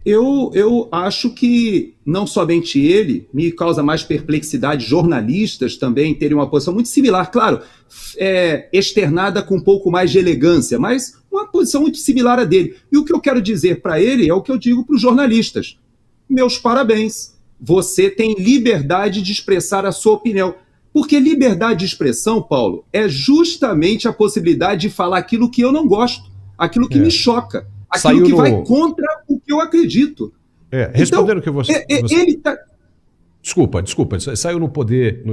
Eu acho que não somente ele, me causa mais perplexidade, jornalistas também terem uma posição muito similar, claro, externada com um pouco mais de elegância, mas uma posição muito similar à dele. E o que eu quero dizer para ele é o que eu digo para os jornalistas. Meus parabéns, você tem liberdade de expressar a sua opinião. Porque liberdade de expressão, Paulo, é justamente a possibilidade de falar aquilo que eu não gosto, aquilo que me choca, aquilo que vai contra o que eu acredito. Respondendo o que você... Ele tá... Desculpa, saiu no Poder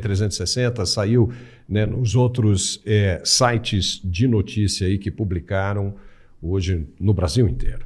360, saiu, né, nos outros sites de notícia aí que publicaram hoje no Brasil inteiro.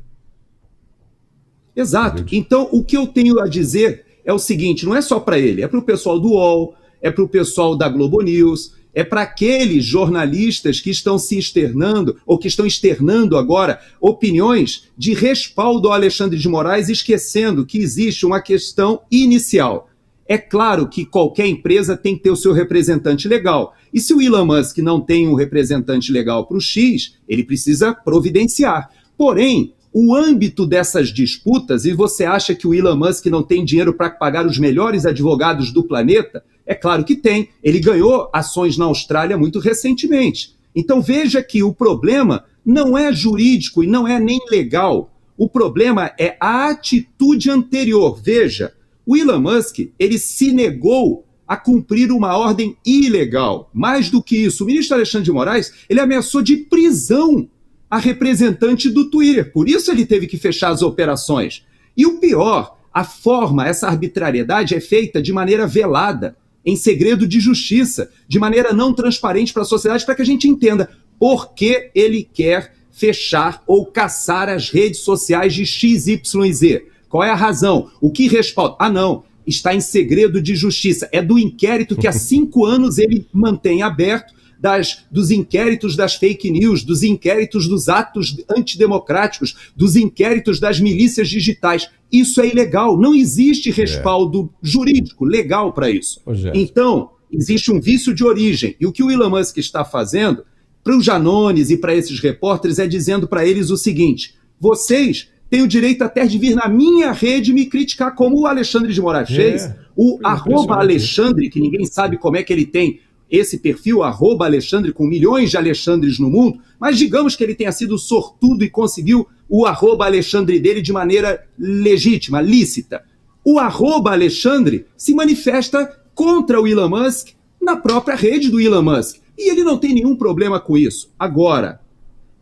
Exato. Então, o que eu tenho a dizer é o seguinte, não é só para ele, é para o pessoal do UOL, é para o pessoal da Globo News, é para aqueles jornalistas que estão se externando, ou que estão externando agora, opiniões de respaldo ao Alexandre de Moraes, esquecendo que existe uma questão inicial. É claro que qualquer empresa tem que ter o seu representante legal. E se o Elon Musk não tem um representante legal para o X, ele precisa providenciar. Porém, o âmbito dessas disputas, e você acha que o Elon Musk não tem dinheiro para pagar os melhores advogados do planeta? É claro que tem. Ele ganhou ações na Austrália muito recentemente. Então veja que o problema não é jurídico e não é nem legal. O problema é a atitude anterior. Veja, o Elon Musk, ele se negou a cumprir uma ordem ilegal. Mais do que isso, o ministro Alexandre de Moraes, ele ameaçou de prisão a representante do Twitter. Por isso ele teve que fechar as operações. E o pior, a forma, essa arbitrariedade é feita de maneira velada, em segredo de justiça, de maneira não transparente para a sociedade, para que a gente entenda por que ele quer fechar ou caçar as redes sociais de XYZ. Qual é a razão? O que respalda? Ah, não, está em segredo de justiça. É do inquérito que há 5 anos ele mantém aberto, dos inquéritos das fake news, dos inquéritos dos atos antidemocráticos, dos inquéritos das milícias digitais. Isso é ilegal, não existe respaldo jurídico legal para isso. Então, existe um vício de origem. E o que o Elon Musk está fazendo, para os Janones e para esses repórteres, é dizendo para eles o seguinte: vocês têm o direito até de vir na minha rede me criticar, como o Alexandre de Moraes fez. O @Alexandre, que ninguém sabe como é que ele tem esse perfil, @Alexandre, com milhões de Alexandres no mundo, mas digamos que ele tenha sido sortudo e conseguiu o @Alexandre dele de maneira legítima, lícita. O @Alexandre se manifesta contra o Elon Musk na própria rede do Elon Musk. E ele não tem nenhum problema com isso. Agora,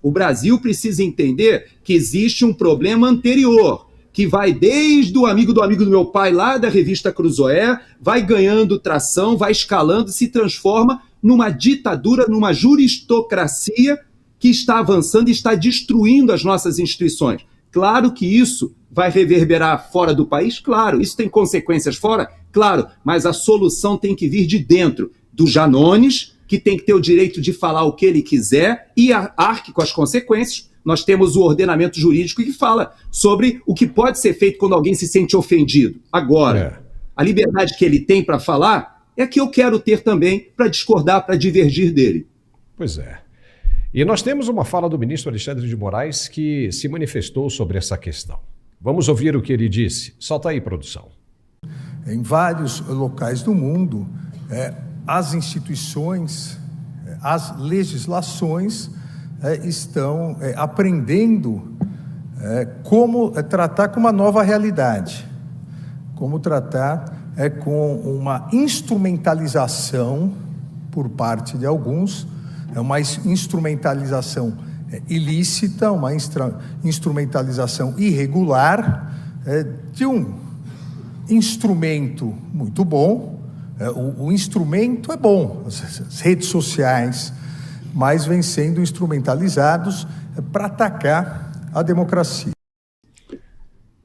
o Brasil precisa entender que existe um problema anterior, que vai desde o amigo do meu pai, lá da revista Cruzoé, vai ganhando tração, vai escalando, se transforma numa ditadura, numa juristocracia que está avançando e está destruindo as nossas instituições. Claro que isso vai reverberar fora do país, claro. Isso tem consequências fora, claro. Mas a solução tem que vir de dentro, dos Janones, que que tem que ter o direito de falar o que ele quiser e arque com as consequências. Nós temos o ordenamento jurídico que fala sobre o que pode ser feito quando alguém se sente ofendido. Agora, a liberdade que ele tem para falar é que eu quero ter também para discordar, para divergir dele. Pois é. E nós temos uma fala do ministro Alexandre de Moraes que se manifestou sobre essa questão. Vamos ouvir o que ele disse. Solta aí, produção. Em vários locais do mundo, as instituições, as legislações estão aprendendo como tratar com uma nova realidade, como tratar com uma instrumentalização por parte de alguns, uma instrumentalização ilícita, uma instrumentalização irregular de um instrumento muito bom. O instrumento é bom, as redes sociais, mas vêm sendo instrumentalizados para atacar a democracia.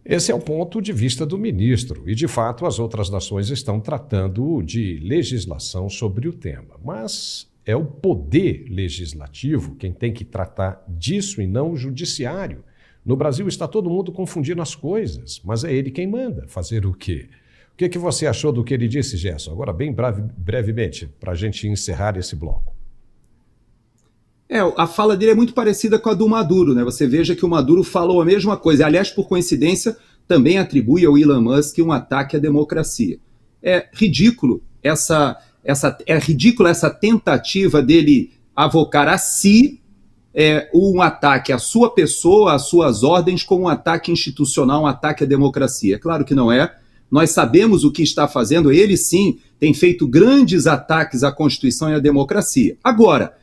Esse é o ponto de vista do ministro e, de fato, as outras nações estão tratando de legislação sobre o tema. Mas é o poder legislativo quem tem que tratar disso e não o judiciário. No Brasil está todo mundo confundindo as coisas, mas é ele quem manda. Fazer o quê? O que você achou do que ele disse, Gerson? Agora, bem brevemente, para a gente encerrar esse bloco. A fala dele é muito parecida com a do Maduro, né? Você veja que o Maduro falou a mesma coisa. Aliás, por coincidência, também atribui ao Elon Musk um ataque à democracia. É ridículo essa tentativa dele avocar a si um ataque à sua pessoa, às suas ordens, como um ataque institucional, um ataque à democracia. É claro que não é. Nós sabemos o que está fazendo. Ele, sim, tem feito grandes ataques à Constituição e à democracia. Agora,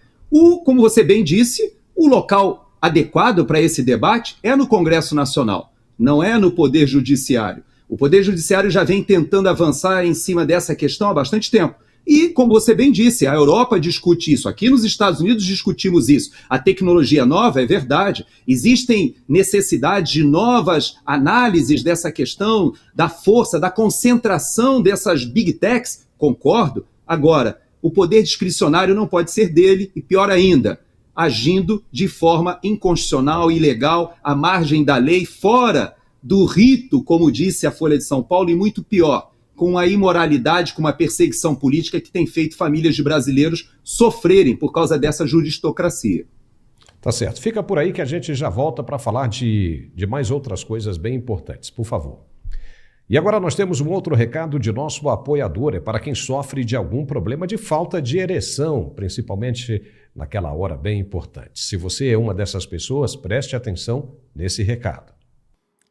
como você bem disse, o local adequado para esse debate é no Congresso Nacional, não é no Poder Judiciário. O Poder Judiciário já vem tentando avançar em cima dessa questão há bastante tempo. E, como você bem disse, a Europa discute isso. Aqui nos Estados Unidos discutimos isso. A tecnologia nova, é verdade. Existem necessidades de novas análises dessa questão, da força, da concentração dessas big techs. Concordo. Agora, o poder discricionário não pode ser dele e, pior ainda, agindo de forma inconstitucional, ilegal, à margem da lei, fora do rito, como disse a Folha de São Paulo, e muito pior, com a imoralidade, com uma perseguição política que tem feito famílias de brasileiros sofrerem por causa dessa juristocracia. Tá certo. Fica por aí que a gente já volta para falar de mais outras coisas bem importantes, por favor. E agora nós temos um outro recado de nosso apoiador, é para quem sofre de algum problema de falta de ereção, principalmente naquela hora bem importante. Se você é uma dessas pessoas, preste atenção nesse recado.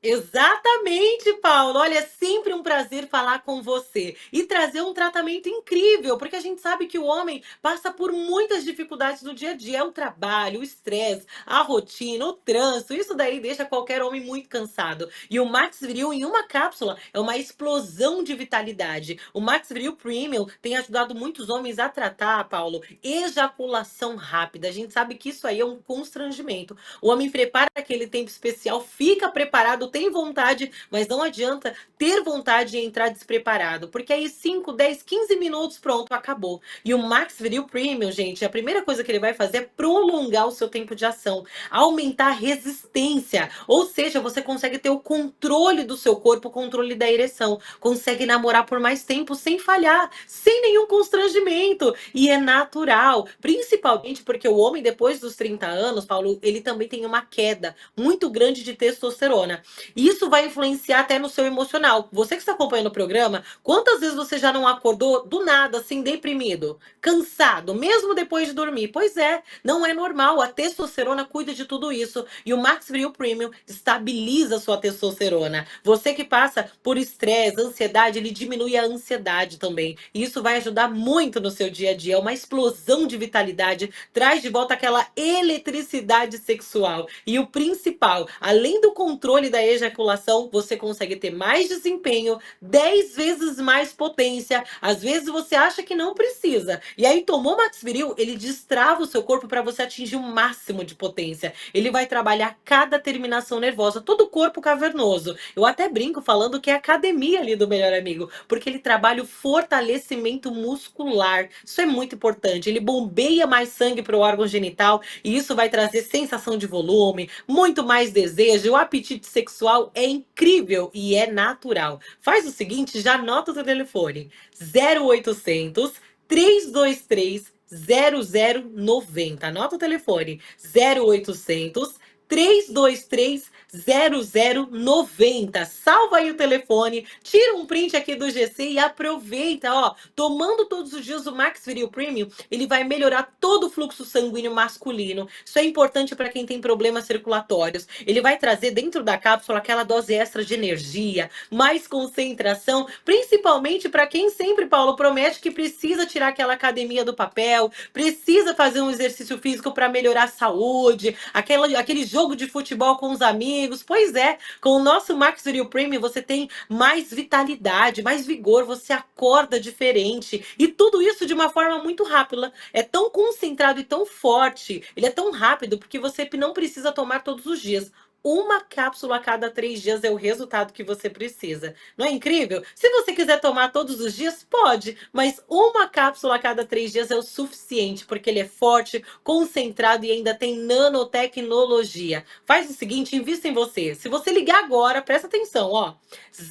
Exatamente, Paulo. Olha, é sempre um prazer falar com você e trazer um tratamento incrível, porque a gente sabe que o homem passa por muitas dificuldades no dia a dia. É o trabalho, o estresse, a rotina, o trânsito. Isso daí deixa qualquer homem muito cansado. E o Max Viril em uma cápsula é uma explosão de vitalidade. O Max Viril Premium tem ajudado muitos homens a tratar, Paulo, ejaculação rápida. A gente sabe que isso aí é um constrangimento. O homem prepara aquele tempo especial, fica preparado, tem vontade, mas não adianta ter vontade de entrar despreparado, porque aí 5, 10, 15 minutos, pronto, acabou. E o Max Viril Premium, gente, a primeira coisa que ele vai fazer é prolongar o seu tempo de ação, aumentar a resistência, ou seja, você consegue ter o controle do seu corpo, o controle da ereção, consegue namorar por mais tempo sem falhar, sem nenhum constrangimento, e é natural, principalmente porque o homem depois dos 30 anos, Paulo, ele também tem uma queda muito grande de testosterona. Isso vai influenciar até no seu emocional. Você que está acompanhando o programa, quantas vezes você já não acordou do nada, assim, deprimido, cansado, mesmo depois de dormir? Pois é, não é normal. A testosterona cuida de tudo isso. E o Max Viril Premium estabiliza a sua testosterona. Você que passa por estresse, ansiedade, ele diminui a ansiedade também. E isso vai ajudar muito no seu dia a dia. É uma explosão de vitalidade, traz de volta aquela eletricidade sexual. E o principal, além do controle da ejaculação, você consegue ter mais desempenho, 10 vezes mais potência. Às vezes você acha que não precisa. E aí tomou Max Viril, ele destrava o seu corpo para você atingir o máximo de potência. Ele vai trabalhar cada terminação nervosa, todo o corpo cavernoso. Eu até brinco falando que é a academia ali do Melhor Amigo, porque ele trabalha o fortalecimento muscular. Isso é muito importante. Ele bombeia mais sangue para o órgão genital e isso vai trazer sensação de volume, muito mais desejo. O apetite sexual é incrível e é natural. Faz o seguinte, já anota o seu telefone. 0800 323 0090. Anota o telefone. 0800 323 0090. Salva aí o telefone, tira um print aqui do GC e aproveita, ó. Tomando todos os dias o Max Viril Premium, ele vai melhorar todo o fluxo sanguíneo masculino. Isso é importante para quem tem problemas circulatórios. Ele vai trazer dentro da cápsula aquela dose extra de energia, mais concentração, principalmente para quem sempre, Paulo, promete que precisa tirar aquela academia do papel, precisa fazer um exercício físico para melhorar a saúde, aquele jogo de futebol com os amigos. Pois é, com o nosso Max Viril Premium você tem mais vitalidade, mais vigor, você acorda diferente. E tudo isso de uma forma muito rápida. É tão concentrado e tão forte, ele é tão rápido porque você não precisa tomar todos os dias. Uma cápsula a cada 3 dias é o resultado que você precisa. Não é incrível? Se você quiser tomar todos os dias, pode. Mas uma cápsula a cada 3 dias é o suficiente, porque ele é forte, concentrado e ainda tem nanotecnologia. Faz o seguinte, invista em você. Se você ligar agora, presta atenção, ó.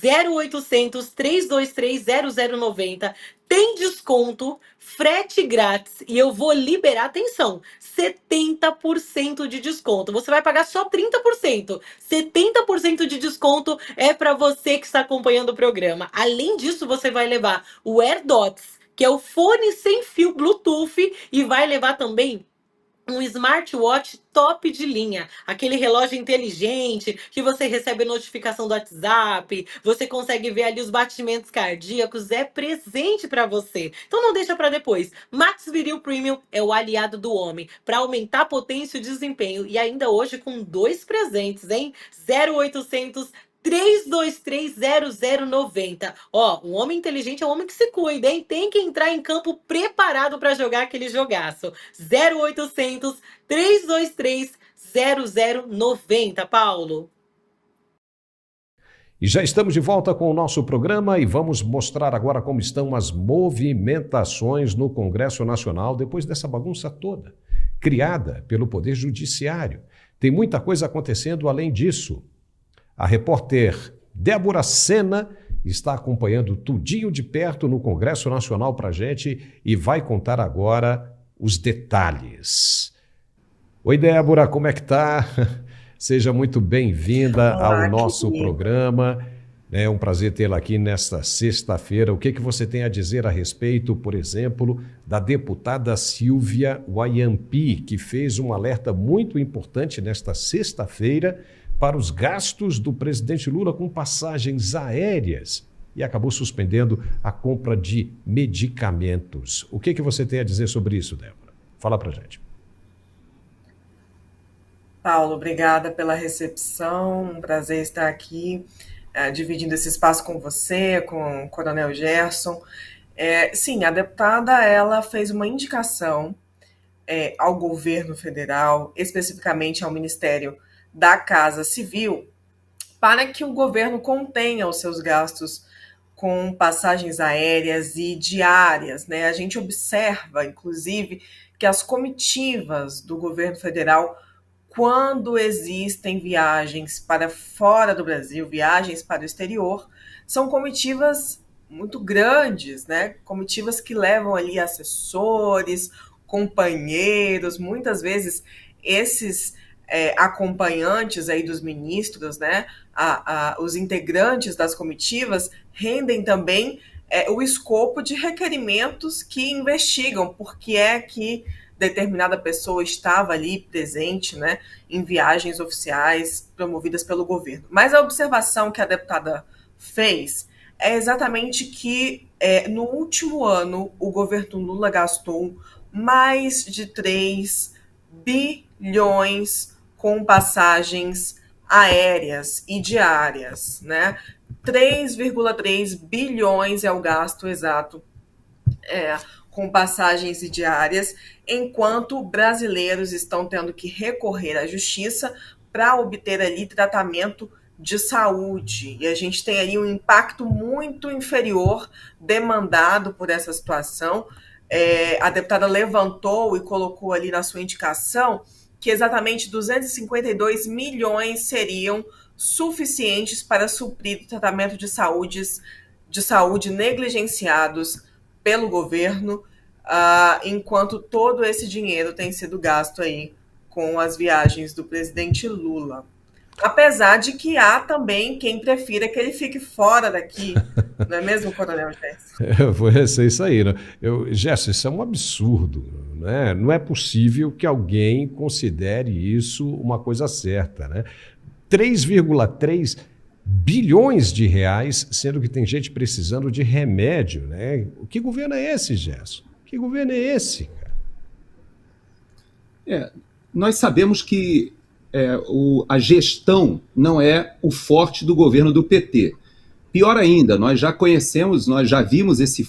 0800 323 0090. Tem desconto, frete grátis e eu vou liberar, atenção, 70% de desconto. Você vai pagar só 30%. 70% de desconto é para você que está acompanhando o programa. Além disso, você vai levar o AirDots, que é o fone sem fio Bluetooth, e vai levar também um smartwatch top de linha, aquele relógio inteligente que você recebe notificação do WhatsApp, você consegue ver ali os batimentos cardíacos, é presente para você. Então não deixa para depois. Max Viril Premium é o aliado do homem para aumentar a potência e o desempenho, e ainda hoje com 2 presentes, hein? 0800 323 0090. Ó, um homem inteligente é um homem que se cuida, hein? Tem que entrar em campo preparado para jogar aquele jogaço. 0800 323 0090, Paulo. E já estamos de volta com o nosso programa e vamos mostrar agora como estão as movimentações no Congresso Nacional depois dessa bagunça toda, criada pelo Poder Judiciário. Tem muita coisa acontecendo além disso. A repórter Débora Sena está acompanhando tudinho de perto no Congresso Nacional para a gente e vai contar agora os detalhes. Oi, Débora, como é que tá? Seja muito bem-vinda ao nosso programa. É um prazer tê-la aqui nesta sexta-feira. O que você tem a dizer a respeito, por exemplo, da deputada Silvia Wayampi, que fez um alerta muito importante nesta sexta-feira para os gastos do presidente Lula com passagens aéreas e acabou suspendendo a compra de medicamentos. O que você tem a dizer sobre isso, Débora? Fala pra gente. Paulo, obrigada pela recepção, um prazer estar aqui dividindo esse espaço com você, com o Coronel Gerson. Sim, a deputada ela fez uma indicação ao governo federal, especificamente ao Ministério da Casa Civil, para que o governo contenha os seus gastos com passagens aéreas e diárias, né? A gente observa, inclusive, que as comitivas do governo federal, quando existem viagens para fora do Brasil, viagens para o exterior, são comitivas muito grandes, né? Comitivas que levam ali assessores, companheiros, muitas vezes esses acompanhantes aí dos ministros, né, os integrantes das comitivas, rendem também o escopo de requerimentos que investigam por que é que determinada pessoa estava ali presente, né, em viagens oficiais promovidas pelo governo. Mas a observação que a deputada fez é exatamente que no último ano o governo Lula gastou mais de 3 bilhões com passagens aéreas e diárias, né? 3,3 bilhões é o gasto exato com passagens e diárias, enquanto brasileiros estão tendo que recorrer à justiça para obter ali tratamento de saúde. E a gente tem ali um impacto muito inferior demandado por essa situação. A deputada levantou e colocou ali na sua indicação que exatamente 252 milhões seriam suficientes para suprir o tratamento de saúde negligenciados pelo governo, enquanto todo esse dinheiro tem sido gasto aí com as viagens do presidente Lula. Apesar de que há também quem prefira que ele fique fora daqui, não é mesmo, Coronel Gerson? Vai ser isso aí, né? Gerson, isso é um absurdo, né? Não é possível que alguém considere isso uma coisa certa, né? 3,3 bilhões de reais, sendo que tem gente precisando de remédio, né? Que governo é esse, Gerson? Que governo é esse, cara? Nós sabemos que a gestão não é o forte do governo do PT. Pior ainda, nós já conhecemos, nós já vimos esse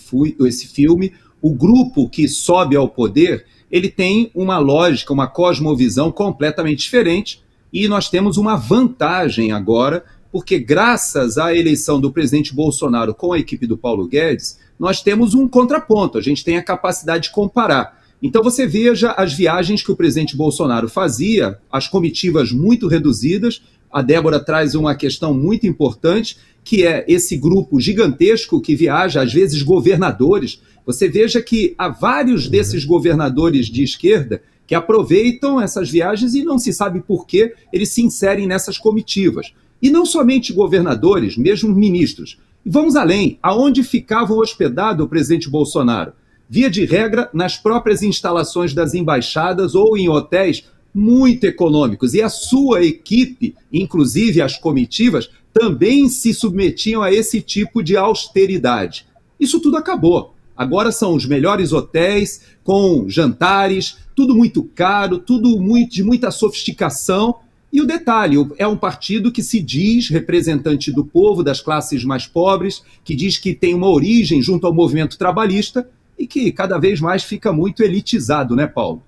filme, o grupo que sobe ao poder, ele tem uma lógica, uma cosmovisão completamente diferente, e nós temos uma vantagem agora, porque graças à eleição do presidente Bolsonaro com a equipe do Paulo Guedes, nós temos um contraponto, a gente tem a capacidade de comparar. Então você veja as viagens que o presidente Bolsonaro fazia, as comitivas muito reduzidas. A Débora traz uma questão muito importante, que é esse grupo gigantesco que viaja, às vezes governadores. Você veja que há vários desses governadores de esquerda que aproveitam essas viagens e não se sabe por que eles se inserem nessas comitivas. E não somente governadores, mesmo ministros. E vamos além, aonde ficava hospedado o presidente Bolsonaro? Via de regra, nas próprias instalações das embaixadas ou em hotéis muito econômicos. E a sua equipe, inclusive as comitivas, também se submetiam a esse tipo de austeridade. Isso tudo acabou. Agora são os melhores hotéis, com jantares, tudo muito caro, tudo de muita sofisticação. E o detalhe, é um partido que se diz representante do povo, das classes mais pobres, que diz que tem uma origem junto ao movimento trabalhista, e que cada vez mais fica muito elitizado, né, Paulo?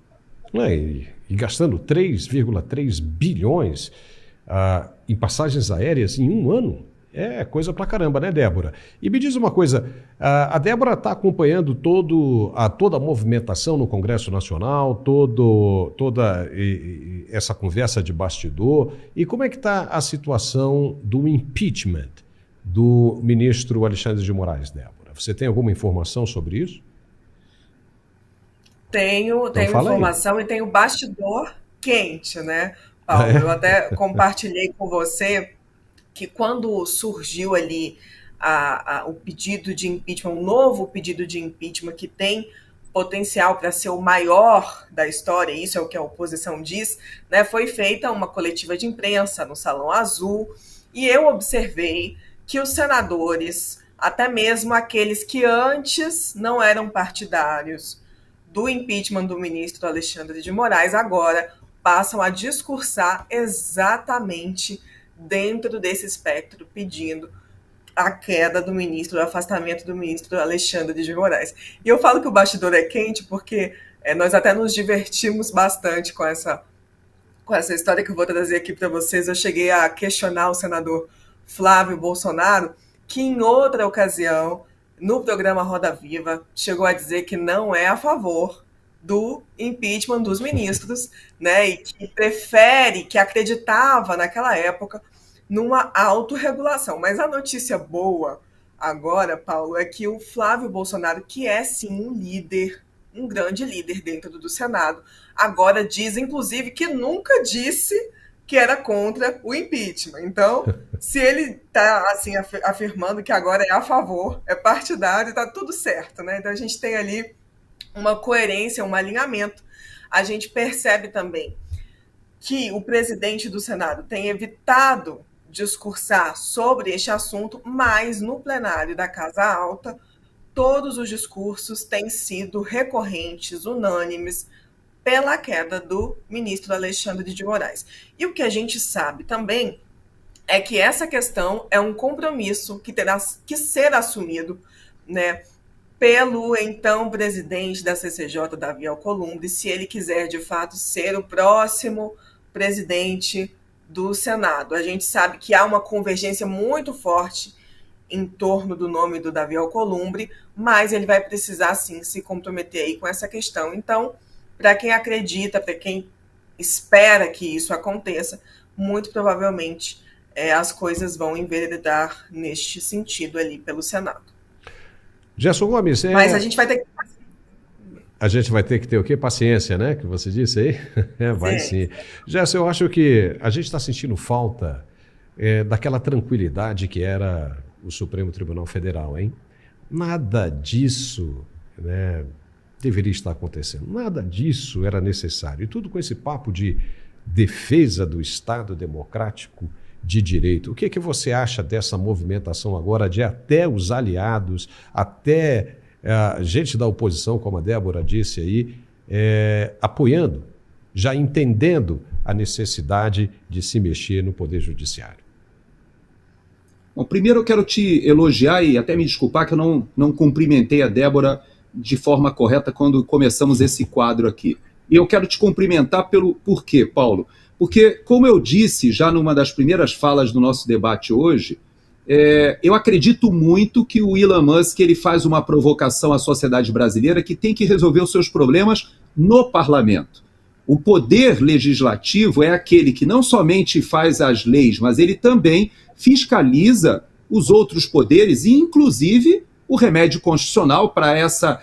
E gastando 3,3 bilhões em passagens aéreas em um ano, é coisa pra caramba, né, Débora? E me diz uma coisa, a Débora está acompanhando toda a movimentação no Congresso Nacional, toda essa conversa de bastidor, e como é que está a situação do impeachment do ministro Alexandre de Moraes, Débora? Você tem alguma informação sobre isso? Tenho informação aí. E tenho bastidor quente, né, Paulo? Eu até compartilhei com você que quando surgiu ali o pedido de impeachment, um novo pedido de impeachment que tem potencial para ser o maior da história, isso é o que a oposição diz, né, foi feita uma coletiva de imprensa no Salão Azul, e eu observei que os senadores, até mesmo aqueles que antes não eram partidários do impeachment do ministro Alexandre de Moraes, agora passam a discursar exatamente dentro desse espectro, pedindo a queda do ministro, o afastamento do ministro Alexandre de Moraes. E eu falo que o bastidor é quente porque nós até nos divertimos bastante com essa história que eu vou trazer aqui para vocês. Eu cheguei a questionar o senador Flávio Bolsonaro, que em outra ocasião, no programa Roda Viva, chegou a dizer que não é a favor do impeachment dos ministros, né, e que acreditava naquela época numa autorregulação. Mas a notícia boa agora, Paulo, é que o Flávio Bolsonaro, que é sim um líder, um grande líder dentro do Senado, agora diz, inclusive, que nunca disse que era contra o impeachment. Então, se ele está assim, afirmando que agora é a favor, é partidário, está tudo certo, né? Então, a gente tem ali uma coerência, um alinhamento. A gente percebe também que o presidente do Senado tem evitado discursar sobre este assunto, mas no plenário da Casa Alta, todos os discursos têm sido recorrentes, unânimes, pela queda do ministro Alexandre de Moraes. E o que a gente sabe também é que essa questão é um compromisso que terá que ser assumido, né, pelo então presidente da CCJ, Davi Alcolumbre, se ele quiser de fato ser o próximo presidente do Senado. A gente sabe que há uma convergência muito forte em torno do nome do Davi Alcolumbre, mas ele vai precisar sim se comprometer aí com essa questão. Então, para quem acredita, para quem espera que isso aconteça, muito provavelmente as coisas vão enveredar neste sentido ali pelo Senado. Gerson Gomes, mas a gente vai ter que... A gente vai ter que ter o quê? Paciência, né? Que você disse aí? Vai sim. Gerson, eu acho que a gente está sentindo falta daquela tranquilidade que era o Supremo Tribunal Federal, hein? Nada disso, né, deveria estar acontecendo. Nada disso era necessário. E tudo com esse papo de defesa do Estado democrático de direito. O que você acha dessa movimentação agora de até os aliados, até a gente da oposição, como a Débora disse aí, apoiando, já entendendo a necessidade de se mexer no Poder Judiciário? Bom, primeiro eu quero te elogiar e até me desculpar que eu não cumprimentei a Débora de forma correta quando começamos esse quadro aqui. E eu quero te cumprimentar por quê, Paulo? Porque, como eu disse já numa das primeiras falas do nosso debate hoje, eu acredito muito que o Elon Musk ele faz uma provocação à sociedade brasileira que tem que resolver os seus problemas no parlamento. O poder legislativo é aquele que não somente faz as leis, mas ele também fiscaliza os outros poderes, e inclusive o remédio constitucional para essa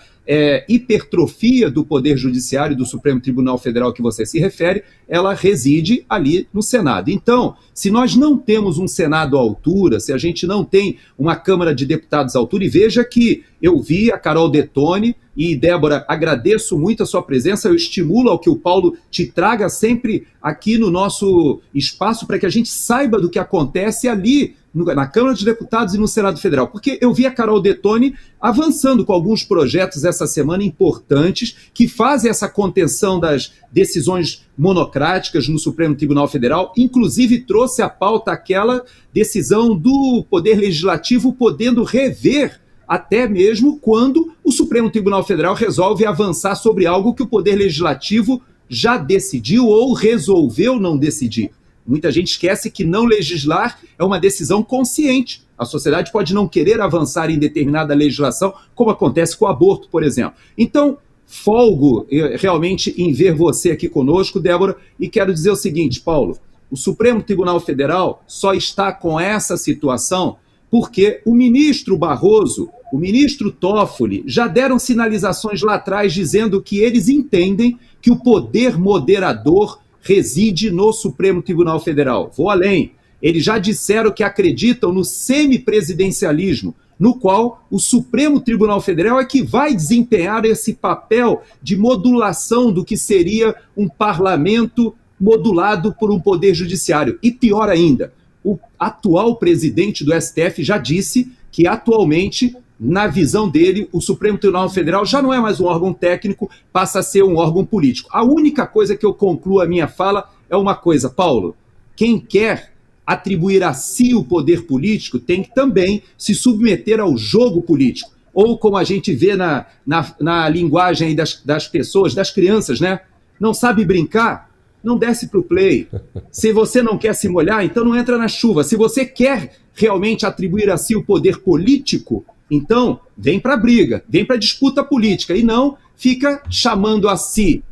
hipertrofia do Poder Judiciário do Supremo Tribunal Federal que você se refere, ela reside ali no Senado. Então, se nós não temos um Senado à altura, se a gente não tem uma Câmara de Deputados à altura, e veja que eu vi a Carol Detone, e Débora, agradeço muito a sua presença, eu estimulo ao que o Paulo te traga sempre aqui no nosso espaço para que a gente saiba do que acontece ali na Câmara de Deputados e no Senado Federal, porque eu vi a Carol Detone avançando com alguns projetos essa semana importantes que fazem essa contenção das decisões monocráticas no Supremo Tribunal Federal, inclusive trouxe à pauta aquela decisão do Poder Legislativo podendo rever até mesmo quando o Supremo Tribunal Federal resolve avançar sobre algo que o Poder Legislativo já decidiu ou resolveu não decidir. Muita gente esquece que não legislar é uma decisão consciente. A sociedade pode não querer avançar em determinada legislação, como acontece com o aborto, por exemplo. Então, folgo realmente em ver você aqui conosco, Débora, e quero dizer o seguinte, Paulo, o Supremo Tribunal Federal só está com essa situação porque o ministro Barroso, o ministro Toffoli, já deram sinalizações lá atrás dizendo que eles entendem que o poder moderador reside no Supremo Tribunal Federal. Vou além. Eles já disseram que acreditam no semipresidencialismo, no qual o Supremo Tribunal Federal é que vai desempenhar esse papel de modulação do que seria um parlamento modulado por um poder judiciário. E pior ainda, o atual presidente do STF já disse que atualmente, na visão dele, o Supremo Tribunal Federal já não é mais um órgão técnico, passa a ser um órgão político. A única coisa que eu concluo a minha fala é uma coisa, Paulo, quem quer atribuir a si o poder político tem que também se submeter ao jogo político. Ou como a gente vê na linguagem aí das pessoas, das crianças, né? Não sabe brincar? Não desce para o play. Se você não quer se molhar, então não entra na chuva. Se você quer realmente atribuir a si o poder político, então vem para a briga, vem para a disputa política e não fica chamando a si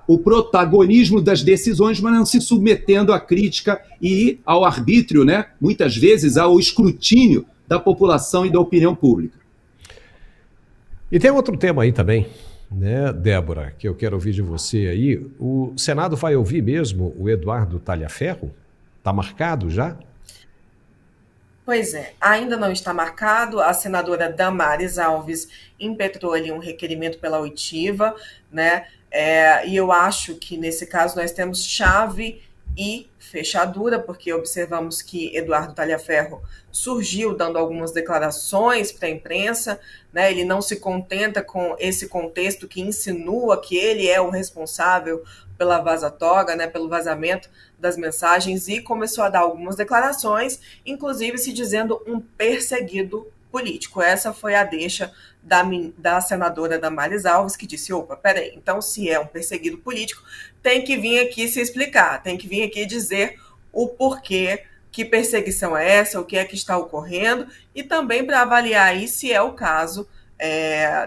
o protagonismo das decisões, mas não se submetendo à crítica e ao arbítrio, né? Muitas vezes ao escrutínio da população e da opinião pública. E tem outro tema aí também, né, Débora, que eu quero ouvir de você aí. O Senado vai ouvir mesmo o Eduardo Talhaferro? Está marcado já? Pois é, ainda não está marcado. A senadora Damares Alves impetrou ali um requerimento pela oitiva, né? E eu acho que nesse caso nós temos chave e fechadura, porque observamos que Eduardo Talhaferro surgiu dando algumas declarações para a imprensa, né? Ele não se contenta com esse contexto que insinua que ele é o responsável pela vaza-toga, né, pelo vazamento das mensagens, e começou a dar algumas declarações, inclusive se dizendo um perseguido político. Essa foi a deixa da senadora Damares Alves, que disse, opa, peraí, então se é um perseguido político, tem que vir aqui se explicar, tem que vir aqui dizer o porquê, que perseguição é essa, o que é que está ocorrendo, e também para avaliar aí se é o caso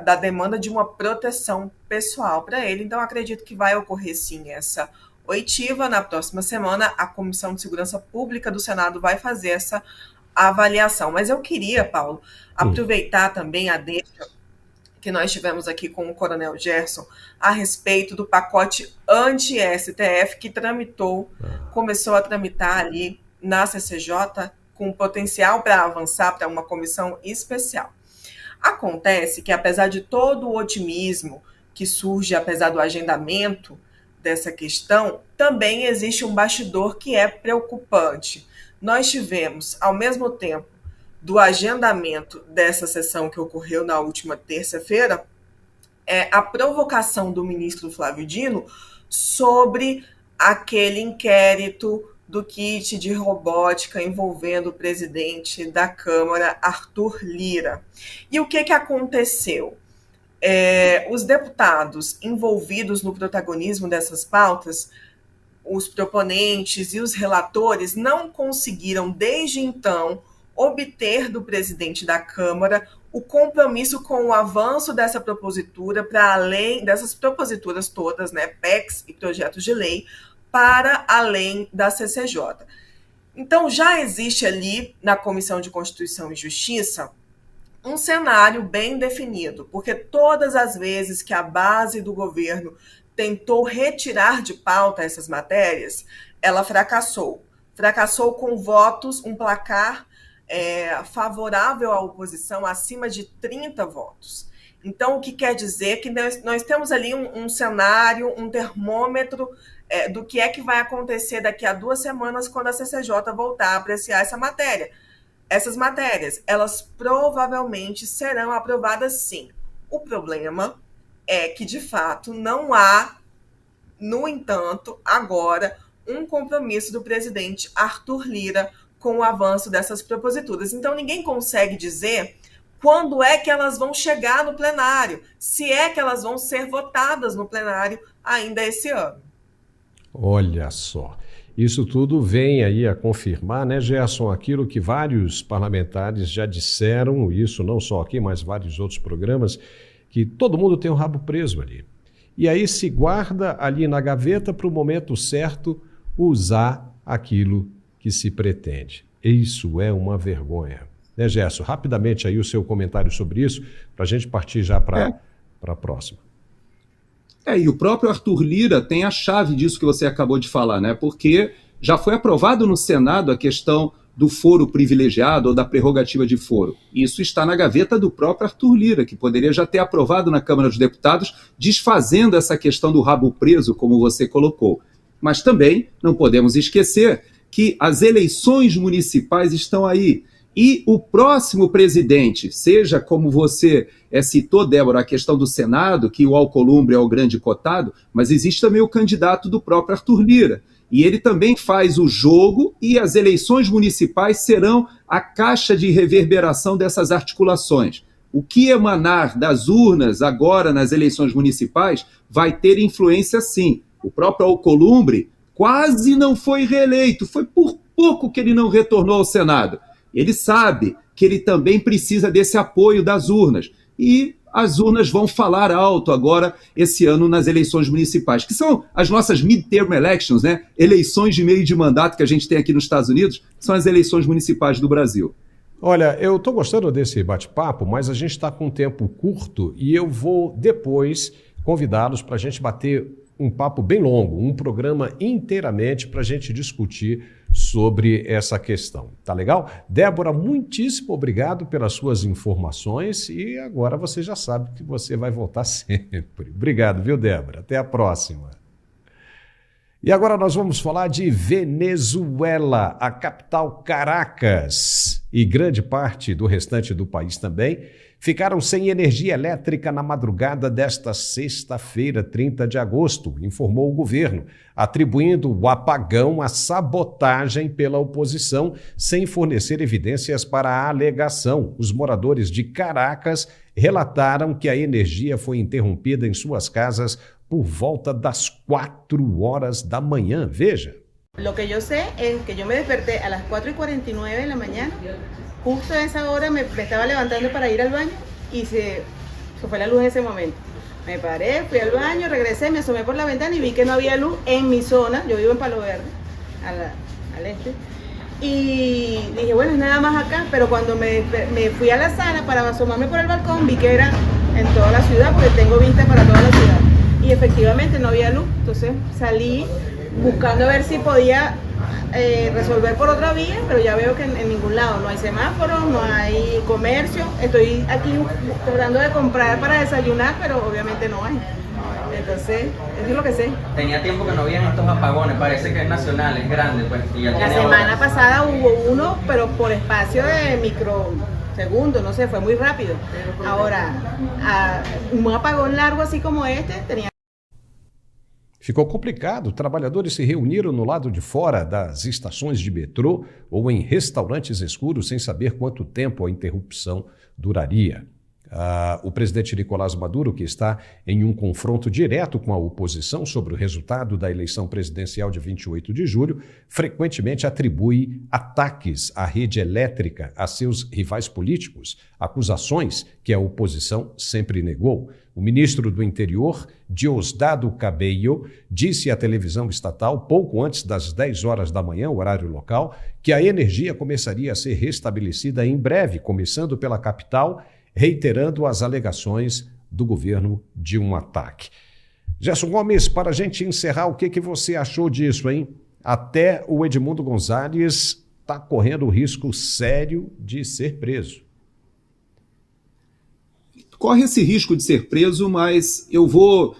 da demanda de uma proteção pessoal para ele. Então, acredito que vai ocorrer sim essa oitiva. Na próxima semana, a Comissão de Segurança Pública do Senado vai fazer essa avaliação. Mas eu queria, Paulo, aproveitar também a deixa que nós tivemos aqui com o Coronel Gerson a respeito do pacote anti-STF que começou a tramitar ali na CCJ, com potencial para avançar para uma comissão especial. Acontece que, apesar de todo o otimismo que surge, apesar do agendamento dessa questão, também existe um bastidor que é preocupante. Nós tivemos, ao mesmo tempo do agendamento dessa sessão que ocorreu na última terça-feira, a provocação do ministro Flávio Dino sobre aquele inquérito do kit de robótica envolvendo o presidente da Câmara, Arthur Lira. E o que aconteceu? Os deputados envolvidos no protagonismo dessas pautas, os proponentes e os relatores, não conseguiram, desde então, obter do presidente da Câmara o compromisso com o avanço dessa propositura para além dessas proposituras todas, né, PECs e projetos de lei, para além da CCJ. Então, já existe ali, na Comissão de Constituição e Justiça, um cenário bem definido, porque todas as vezes que a base do governo tentou retirar de pauta essas matérias, ela fracassou. Fracassou com votos, um placar favorável à oposição, acima de 30 votos. Então, o que quer dizer que nós temos ali um cenário, um termômetro do que é que vai acontecer daqui a 2 semanas, quando a CCJ voltar a apreciar essa matéria. Essas matérias, elas provavelmente serão aprovadas sim. O problema é que, de fato, não há, no entanto, agora, um compromisso do presidente Arthur Lira com o avanço dessas proposituras. Então, ninguém consegue dizer quando é que elas vão chegar no plenário, se é que elas vão ser votadas no plenário ainda esse ano. Olha só, isso tudo vem aí a confirmar, né, Gerson, aquilo que vários parlamentares já disseram, isso não só aqui, mas vários outros programas, que todo mundo tem o rabo preso ali. E aí se guarda ali na gaveta para o momento certo usar aquilo que se pretende. Isso é uma vergonha. Né, Gerson? Rapidamente aí o seu comentário sobre isso, para a gente partir já para a próxima. E o próprio Arthur Lira tem a chave disso que você acabou de falar, né? Porque já foi aprovado no Senado a questão do foro privilegiado ou da prerrogativa de foro. Isso está na gaveta do próprio Arthur Lira, que poderia já ter aprovado na Câmara dos Deputados, desfazendo essa questão do rabo preso, como você colocou. Mas também não podemos esquecer que as eleições municipais estão aí. E o próximo presidente, seja como você citou, Débora, a questão do Senado, que o Alcolumbre é o grande cotado, mas existe também o candidato do próprio Arthur Lira. E ele também faz o jogo e as eleições municipais serão a caixa de reverberação dessas articulações. O que emanar das urnas agora nas eleições municipais vai ter influência sim. O próprio Alcolumbre quase não foi reeleito, foi por pouco que ele não retornou ao Senado. Ele sabe que ele também precisa desse apoio das urnas. E as urnas vão falar alto agora, esse ano, nas eleições municipais, que são as nossas midterm elections, né? Eleições de meio de mandato que a gente tem aqui nos Estados Unidos, são as eleições municipais do Brasil. Olha, eu estou gostando desse bate-papo, mas a gente está com um tempo curto e eu vou depois convidá-los para a gente bater um papo bem longo, um programa inteiramente para a gente discutir sobre essa questão. Tá legal? Débora, muitíssimo obrigado pelas suas informações e agora você já sabe que você vai voltar sempre. Obrigado, viu, Débora? Até a próxima. E agora nós vamos falar de Venezuela, a capital Caracas e grande parte do restante do país também ficaram sem energia elétrica na madrugada desta sexta-feira, 30 de agosto, informou o governo, atribuindo o apagão à sabotagem pela oposição, sem fornecer evidências para a alegação. Os moradores de Caracas relataram que a energia foi interrompida em suas casas por volta das 4 horas da manhã. Veja. Lo que yo sé es que yo me desperté a las 4:49 de la mañana. Justo a esa hora me estaba levantando para ir al baño y se fue la luz en ese momento. Me paré, fui al baño, regresé, me asomé por la ventana y vi que no había luz en mi zona. Yo vivo en Palo Verde, al este. Y dije, bueno, es nada más acá. Pero cuando me fui a la sala para asomarme por el balcón, vi que era en toda la ciudad, porque tengo vista para toda la ciudad. Y efectivamente no había luz. Entonces salí buscando a ver si podía resolver por otra vía, pero ya veo que en ningún lado no hay semáforos, no hay comercio. Estoy aquí tratando de comprar para desayunar, pero obviamente no hay. Entonces, eso es lo que sé. Tenía tiempo que no habían estos apagones, parece que es nacional, es grande. Pues, y ya la semana pasada hubo uno, pero por espacio de microsegundos, no sé, fue muy rápido. Ahora, un apagón largo así como este, tenía... Ficou complicado. Trabalhadores se reuniram no lado de fora das estações de metrô ou em restaurantes escuros sem saber quanto tempo a interrupção duraria. O presidente Nicolás Maduro, que está em um confronto direto com a oposição sobre o resultado da eleição presidencial de 28 de julho, frequentemente atribui ataques à rede elétrica a seus rivais políticos, acusações que a oposição sempre negou. O ministro do Interior, Diosdado Cabello, disse à televisão estatal, pouco antes das 10 horas da manhã, horário local, que a energia começaria a ser restabelecida em breve, começando pela capital, reiterando as alegações do governo de um ataque. Gerson Gomes, para a gente encerrar, o que você achou disso, hein? Até o Edmundo Gonzalez está correndo o risco sério de ser preso. Corre esse risco de ser preso, mas eu vou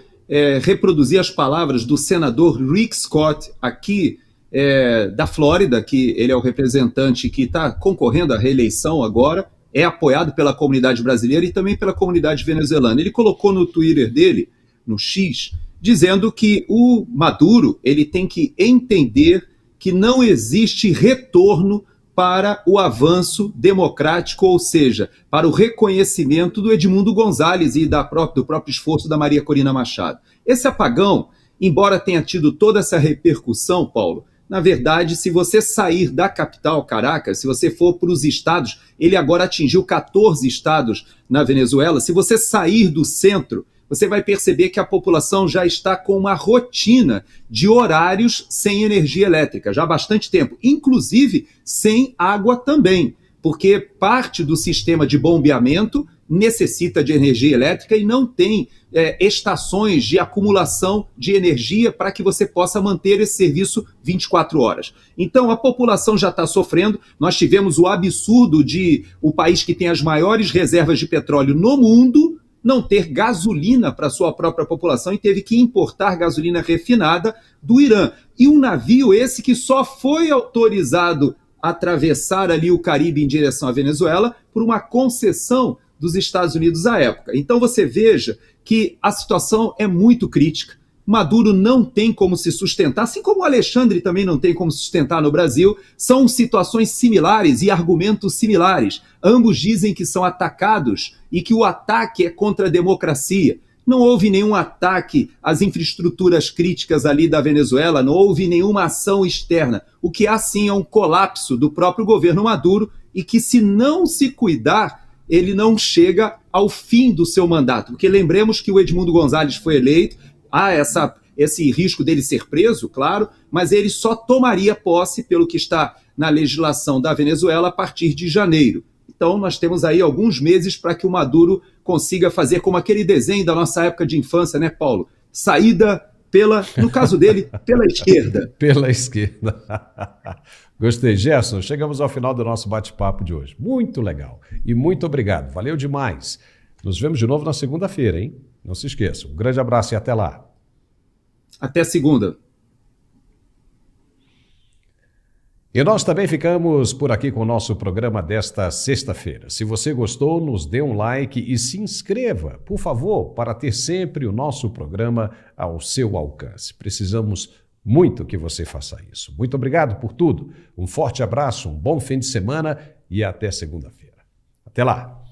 reproduzir as palavras do senador Rick Scott, aqui da Flórida, que ele é o representante que está concorrendo à reeleição agora, é apoiado pela comunidade brasileira e também pela comunidade venezuelana. Ele colocou no Twitter dele, no X, dizendo que o Maduro ele tem que entender que não existe retorno para o avanço democrático, ou seja, para o reconhecimento do Edmundo Gonzalez e do próprio esforço da Maria Corina Machado. Esse apagão, embora tenha tido toda essa repercussão, Paulo, na verdade, se você sair da capital, Caracas, se você for para os estados, ele agora atingiu 14 estados na Venezuela, se você sair do centro, você vai perceber que a população já está com uma rotina de horários sem energia elétrica, já há bastante tempo, inclusive sem água também, porque parte do sistema de bombeamento necessita de energia elétrica e não tem estações de acumulação de energia para que você possa manter esse serviço 24 horas. Então, a população já está sofrendo. Nós tivemos o absurdo de o país que tem as maiores reservas de petróleo no mundo não ter gasolina para sua própria população e teve que importar gasolina refinada do Irã. E um navio esse que só foi autorizado a atravessar ali o Caribe em direção à Venezuela por uma concessão dos Estados Unidos à época. Então você veja que a situação é muito crítica. Maduro não tem como se sustentar, assim como o Alexandre também não tem como se sustentar no Brasil. São situações similares e argumentos similares. Ambos dizem que são atacados e que o ataque é contra a democracia. Não houve nenhum ataque às infraestruturas críticas ali da Venezuela, não houve nenhuma ação externa. O que há sim é um colapso do próprio governo Maduro e que, se não se cuidar, ele não chega ao fim do seu mandato. Porque lembremos que o Edmundo Gonzalez foi eleito, há esse risco dele ser preso, claro, mas ele só tomaria posse, pelo que está na legislação da Venezuela, a partir de janeiro. Então nós temos aí alguns meses para que o Maduro consiga fazer como aquele desenho da nossa época de infância, né, Paulo? Saída no caso dele, pela esquerda. Pela esquerda. Gostei, Gerson. Chegamos ao final do nosso bate-papo de hoje. Muito legal. E muito obrigado. Valeu demais. Nos vemos de novo na segunda-feira, hein? Não se esqueçam. Um grande abraço e até lá. Até segunda. E nós também ficamos por aqui com o nosso programa desta sexta-feira. Se você gostou, nos dê um like e se inscreva, por favor, para ter sempre o nosso programa ao seu alcance. Precisamos muito que você faça isso. Muito obrigado por tudo. Um forte abraço, um bom fim de semana e até segunda-feira. Até lá!